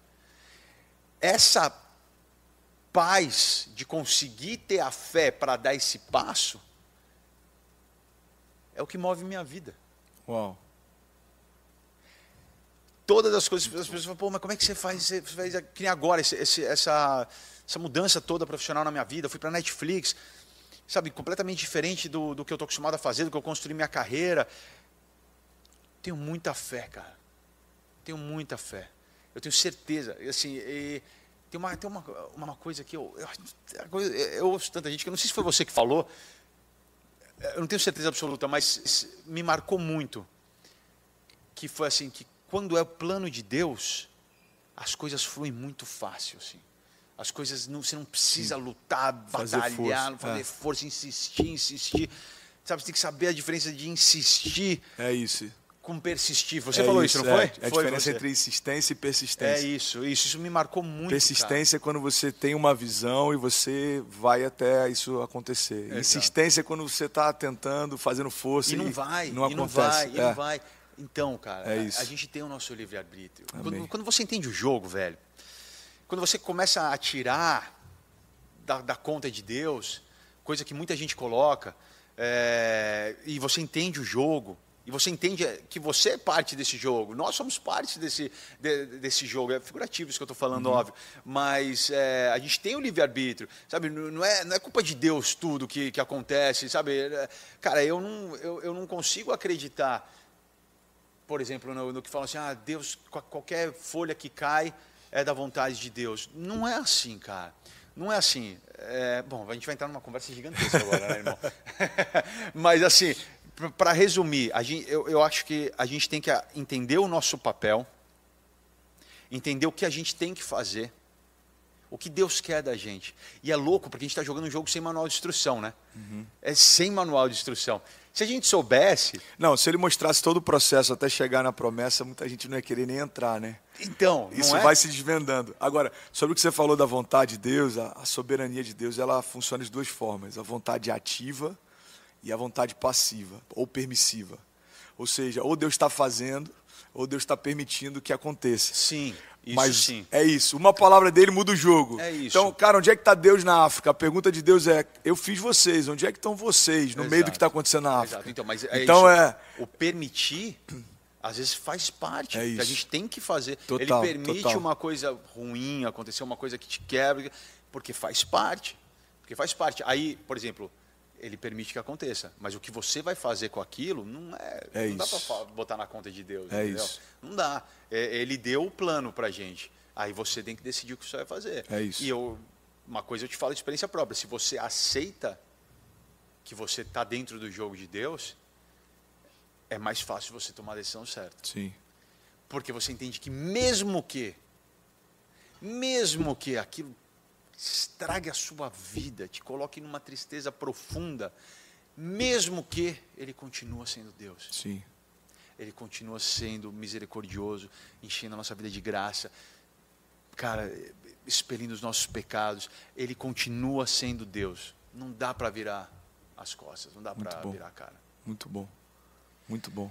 Essa paz de conseguir ter a fé para dar esse passo é o que move minha vida. Uau. Todas as coisas, as pessoas falam, pô, mas como é que você faz? Você faz que nem agora, essa mudança toda profissional na minha vida, eu fui para a Netflix, sabe, completamente diferente do que eu estou acostumado a fazer, do que eu construí minha carreira. Tenho muita fé, cara. Tenho muita fé. Eu tenho certeza. Assim, tem uma coisa que eu ouço tanta gente, que eu não sei se foi você que falou, eu não tenho certeza absoluta, mas me marcou muito, que foi assim, que quando é o plano de Deus, as coisas fluem muito fácil, assim. As coisas, você não precisa lutar, batalhar, fazer força, insistir. Sabe, você tem que saber a diferença de insistir. É isso. Com persistir. Você falou isso, não foi? A diferença entre insistência e persistência. Isso me marcou muito. Persistência é quando você tem uma visão e você vai até isso acontecer. Exato. Insistência é quando você está tentando, fazendo força e não vai. Não vai. Então, cara, a gente tem o nosso livre-arbítrio. Quando você entende o jogo, velho, quando você começa a tirar da conta de Deus, coisa que muita gente coloca, e você entende o jogo, e você entende que você é parte desse jogo, nós somos parte desse jogo, é figurativo isso que eu estou falando, óbvio, mas a gente tem o livre-arbítrio, sabe, não é culpa de Deus tudo que acontece, sabe, cara, eu não consigo acreditar, por exemplo, no que falam assim, Deus, qualquer folha que cai, é da vontade de Deus. Não é assim, cara. Não é assim. Bom, a gente vai entrar numa conversa gigantesca agora, né, irmão? Mas assim, para resumir, eu acho que a gente tem que entender o nosso papel, entender o que a gente tem que fazer, o que Deus quer da gente. E é louco, porque a gente está jogando um jogo sem manual de instrução, né? É sem manual de instrução. Se a gente soubesse... Não, se ele mostrasse todo o processo até chegar na promessa, muita gente não ia querer nem entrar, né? Então, isso não é? vai se desvendando. Agora, sobre o que você falou da vontade de Deus, a soberania de Deus, ela funciona de duas formas. A vontade ativa e a vontade passiva, ou permissiva. Ou seja, ou Deus está fazendo, ou Deus está permitindo que aconteça. Sim. Isso, mas sim. É isso. Uma palavra dele muda o jogo. É isso. Então, cara, onde é que está Deus na África? A pergunta de Deus é: eu fiz vocês. Onde é que estão vocês no meio do que está acontecendo na África? Exato. Então, mas então isso. O permitir, às vezes faz parte. Que a gente tem que fazer. Total, ele permite uma coisa ruim acontecer, uma coisa que te quebra, porque faz parte. Porque faz parte. Aí, por exemplo, ele permite que aconteça, mas o que você vai fazer com aquilo não dá para botar na conta de Deus. Entendeu? Isso. Não dá. Ele deu o plano para a gente. Aí você tem que decidir o que você vai fazer. É isso. E uma coisa eu te falo de experiência própria. Se você aceita que você está dentro do jogo de Deus, é mais fácil você tomar a decisão certa. Sim. Porque você entende que mesmo que aquilo estrague a sua vida, te coloque numa tristeza profunda, mesmo que ele continua sendo Deus. Sim. Ele continua sendo misericordioso, enchendo a nossa vida de graça, cara, expelindo os nossos pecados. Ele continua sendo Deus. Não dá para virar as costas, não dá para virar a cara. Muito bom. Muito bom.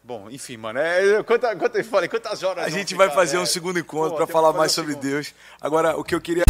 Bom, enfim, mano, quantas horas a gente vai fazer um segundo encontro para falar mais sobre Deus. Agora, o que eu queria...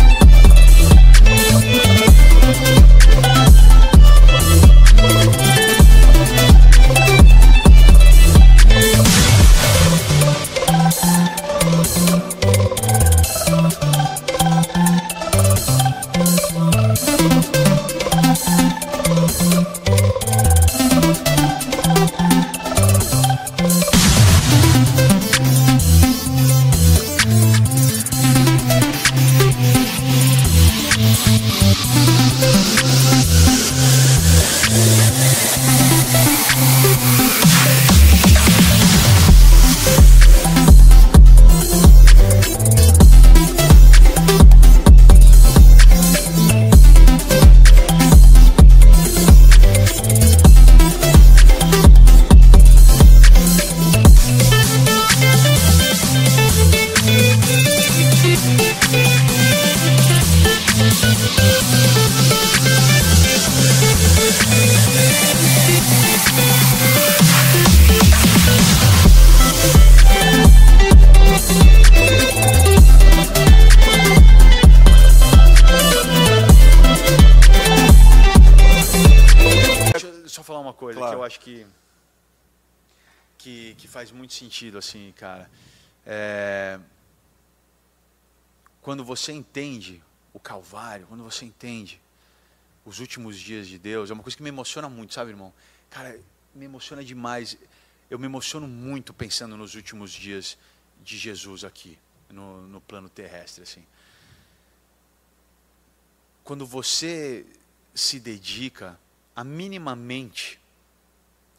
Que eu acho que faz muito sentido, assim, cara. Quando você entende o Calvário, quando você entende os últimos dias de Deus, é uma coisa que me emociona muito, sabe, irmão? Cara, me emociona demais. Eu me emociono muito pensando nos últimos dias de Jesus aqui, no plano terrestre, assim. Quando você se dedica a minimamente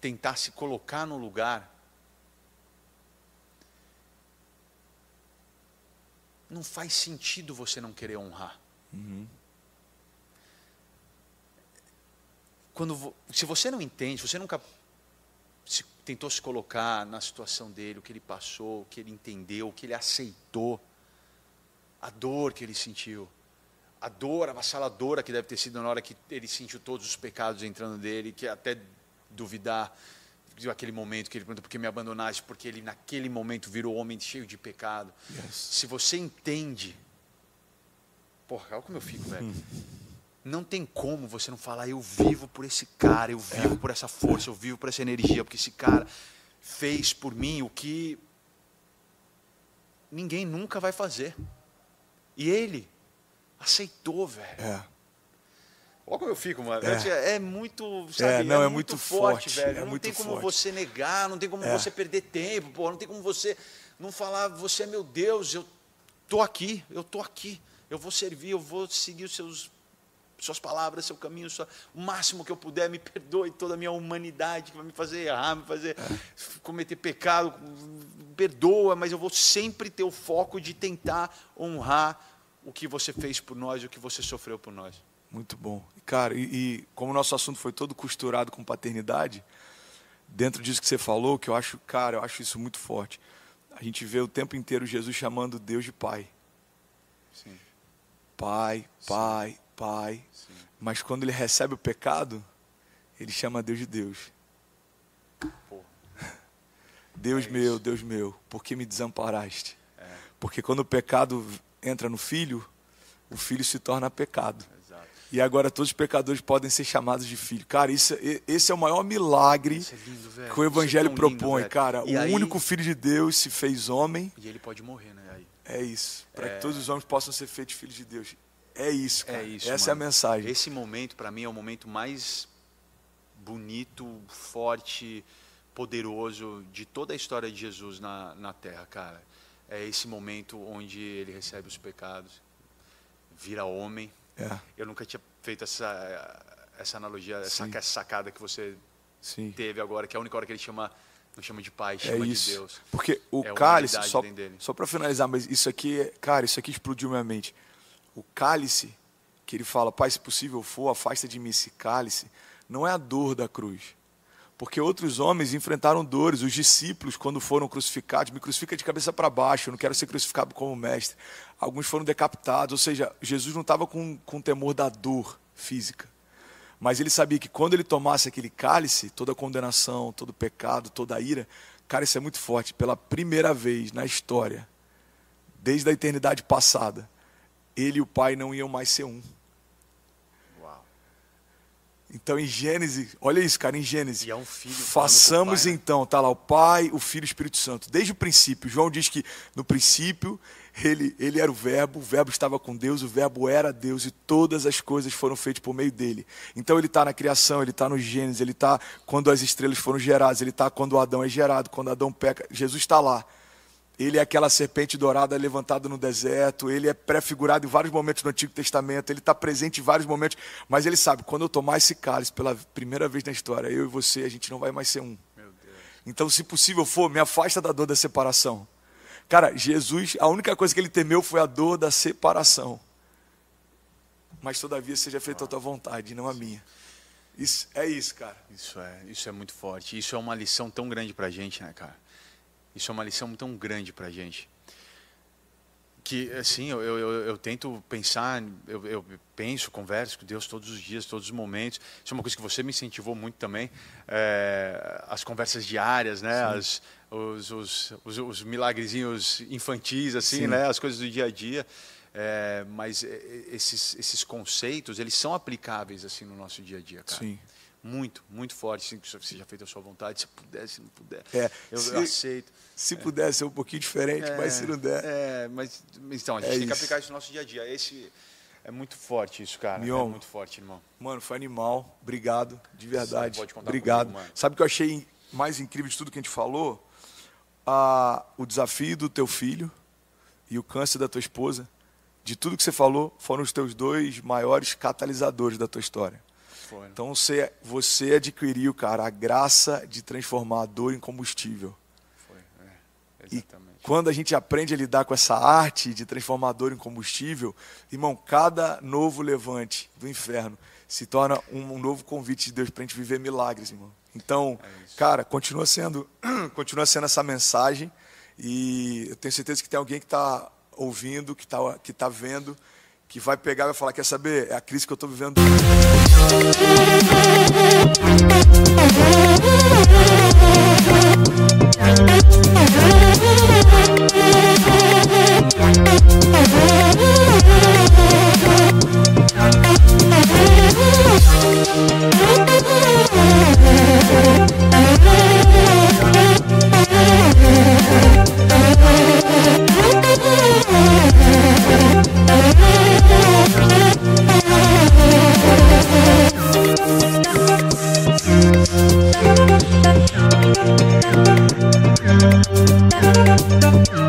tentar se colocar no lugar, não faz sentido você não querer honrar. Se você não entende, se você nunca tentou se colocar na situação dele, o que ele passou, o que ele entendeu, o que ele aceitou, a dor que ele sentiu, a dor avassaladora que deve ter sido na hora que ele sentiu todos os pecados entrando dele, que até duvidar aquele momento que ele pergunta: por que me abandonaste? Porque ele naquele momento virou homem cheio de pecado. Yes. Se você entende, porra, olha como eu fico, velho. Não tem como você não falar: eu vivo por esse cara, eu vivo por essa força, eu vivo por essa energia, porque esse cara fez por mim o que ninguém nunca vai fazer. E ele aceitou, velho. Olha como eu fico, mano. É muito, sabe? Não, é muito forte, velho. É não muito tem como forte. você negar, não tem como você perder tempo, porra, não tem como você não falar, você é meu Deus, eu estou aqui, eu vou servir, eu vou seguir suas palavras, seu caminho, o máximo que eu puder, me perdoe toda a minha humanidade que vai me fazer errar, me fazer cometer pecado, perdoa, mas eu vou sempre ter o foco de tentar honrar o que você fez por nós, o que você sofreu por nós. Muito bom. Cara, e como o nosso assunto foi todo costurado com paternidade, dentro disso que você falou, que eu acho isso muito forte. A gente vê o tempo inteiro Jesus chamando Deus de Pai. Sim. Pai, Pai, Pai. Sim. Mas quando ele recebe o pecado, ele chama Deus de Deus. Pô. Deus meu, por que me desamparaste? Porque quando o pecado entra no filho, o filho se torna pecado. Exato. E agora todos os pecadores podem ser chamados de filho. Cara, esse é o maior milagre lindo, que o Evangelho propõe, lindo, cara. E o aí, único Filho de Deus se fez homem. E ele pode morrer, né? Aí. É isso. Para que todos os homens possam ser feitos filhos de Deus. É isso, cara. Essa mano. é a mensagem. Esse momento, para mim, é o momento mais bonito, forte, poderoso de toda a história de Jesus na Terra, cara. É esse momento onde ele recebe os pecados, vira homem. Eu nunca tinha feito essa analogia, essa sacada que você teve agora, que é a única hora que ele não chama de pai, chama de Deus. Porque o cálice, só para finalizar, mas isso aqui explodiu minha mente. O cálice, que ele fala, Pai, se possível for, afasta de mim esse cálice, não é a dor da cruz. Porque outros homens enfrentaram dores. Os discípulos, quando foram crucificados, me crucifica de cabeça para baixo, eu não quero ser crucificado como mestre. Alguns foram decapitados, ou seja, Jesus não estava com temor da dor física. Mas ele sabia que quando ele tomasse aquele cálice, toda a condenação, todo o pecado, toda a ira, cara, isso é muito forte. Pela primeira vez na história, desde a eternidade passada, ele e o Pai não iam mais ser um. Então, em Gênesis, olha isso, cara, em Gênesis. E é um filho. Façamos pai, né? então, tá lá, o Pai, o Filho e o Espírito Santo. Desde o princípio, João diz que no princípio ele era o verbo estava com Deus, o verbo era Deus e todas as coisas foram feitas por meio dele. Então ele está na criação, ele está no Gênesis, ele está quando as estrelas foram geradas, ele está quando Adão é gerado, quando Adão peca, Jesus está lá. Ele é aquela serpente dourada levantada no deserto, ele é prefigurado em vários momentos do Antigo Testamento, ele está presente em vários momentos, mas ele sabe, quando eu tomar esse cálice pela primeira vez na história, eu e você, a gente não vai mais ser um. Meu Deus. Então, se possível for, me afasta da dor da separação. Cara, Jesus, a única coisa que ele temeu foi a dor da separação. Mas, todavia, seja feita a tua vontade, não a minha. Isso, cara. Isso é muito forte. Isso é uma lição tão grande pra gente, né, cara? Isso é uma lição tão grande pra gente. Que, assim, eu tento pensar, eu penso, converso com Deus todos os dias, todos os momentos. Isso é uma coisa que você me incentivou muito também. As conversas diárias, né? Os milagrezinhos infantis, assim, né? As coisas do dia a dia. Mas esses conceitos, eles são aplicáveis, assim, no nosso dia a dia, cara. Sim. Muito, muito forte. Se você já fez a sua vontade, se puder, se não puder, eu aceito. Se puder ser um pouquinho diferente, mas se não der. Mas então, a gente tem que aplicar isso no nosso dia a dia. É muito forte isso, cara. Mion, é muito forte, irmão. Mano, foi animal. Obrigado, de verdade. Pode contar obrigado. Comigo, sabe o que eu achei mais incrível de tudo que a gente falou? O desafio do teu filho e o câncer da tua esposa. De tudo que você falou, foram os teus dois maiores catalisadores da tua história. Então você adquiriu, cara, a graça de transformar a dor em combustível. Exatamente. E quando a gente aprende a lidar com essa arte de transformar a dor em combustível, irmão, cada novo levante do inferno se torna um novo convite de Deus para a gente viver milagres, irmão. Então, cara, continua sendo essa mensagem e eu tenho certeza que tem alguém que está ouvindo, que tá vendo, que vai pegar e vai falar, quer saber? É a crise que eu estou vivendo. Thank you.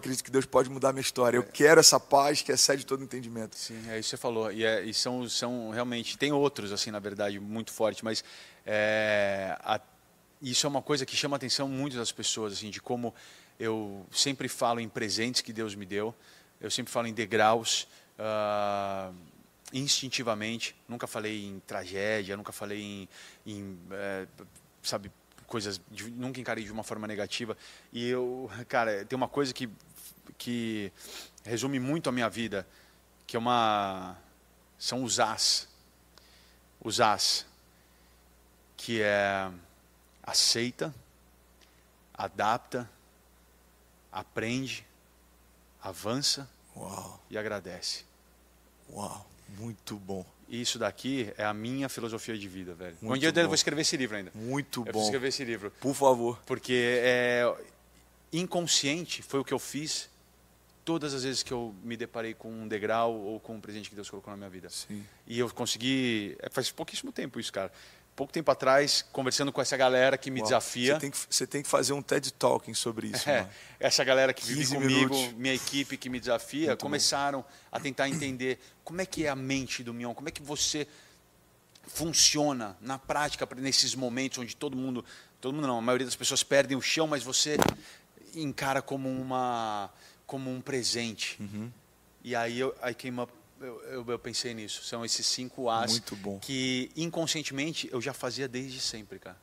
acredito que Deus pode mudar a minha história. Eu quero essa paz que excede todo entendimento. Sim, é isso que você falou. E são realmente, tem outros, assim, na verdade, muito forte, mas isso é uma coisa que chama a atenção muito das pessoas, assim, de como eu sempre falo em presentes que Deus me deu, eu sempre falo em degraus, instintivamente, nunca falei em tragédia, nunca falei sabe, coisas, nunca encarei de uma forma negativa. E eu, cara, tem uma coisa que resume muito a minha vida, que são os as. Os as, que é aceita, adapta, aprende, avança. Uau. E agradece. Uau, muito bom. Isso daqui é a minha filosofia de vida, velho. Muito Um dia eu bom. vou escrever esse livro ainda. Muito Eu bom. preciso escrever esse livro. Por favor. Porque inconsciente foi o que eu fiz todas as vezes que eu me deparei com um degrau ou com um presente que Deus colocou na minha vida. Sim. E eu consegui... Faz pouquíssimo tempo isso, cara. Pouco tempo atrás, conversando com essa galera que me desafia. Você tem que fazer um TED Talking sobre isso. Mano. Essa galera que vive comigo, minutos. minha equipe que me desafia, Muito começaram a tentar entender como é que é a mente do Mion, como é que você funciona na prática nesses momentos onde todo mundo não, a maioria das pessoas perdem o chão, mas você encara como um presente. Uhum. E aí eu pensei nisso. São esses 5 As Muito bom. que inconscientemente eu já fazia desde sempre, cara.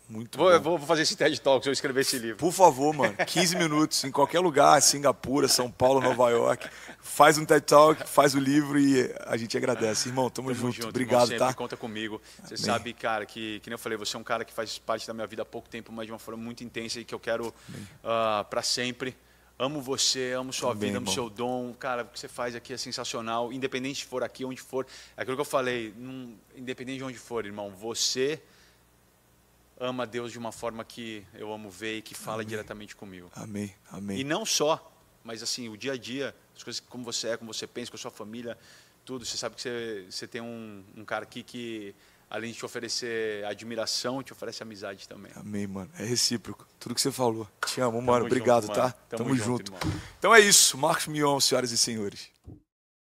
Muito bom. Eu vou fazer esse TED Talk se eu escrever esse livro. Por favor, mano, 15 minutos, em qualquer lugar, Singapura, São Paulo, Nova York. Faz um TED Talk, faz o livro e a gente agradece. Irmão, tamo junto. Obrigado, irmão, sempre tá? Conta comigo. Você Amém. sabe, cara, que nem eu falei, você é um cara que faz parte da minha vida há pouco tempo, mas de uma forma muito intensa e que eu quero para sempre. Amo você, amo sua Amém, vida, amo irmão. seu dom. Cara, o que você faz aqui é sensacional. Independente se for aqui, onde for. É aquilo que eu falei, independente de onde for, irmão, você ama Deus de uma forma que eu amo ver e que fala diretamente comigo. Amém, amém. E não só, mas assim, o dia a dia, as coisas como você pensa, com a sua família, tudo. Você sabe que você tem um cara aqui que, além de te oferecer admiração, te oferece amizade também. Amém, mano. É recíproco. Tudo que você falou. Te amo, mano. Obrigado, junto, tá? mano. Tamo junto. Irmão. Então é isso. Marcos Mion, senhoras e senhores.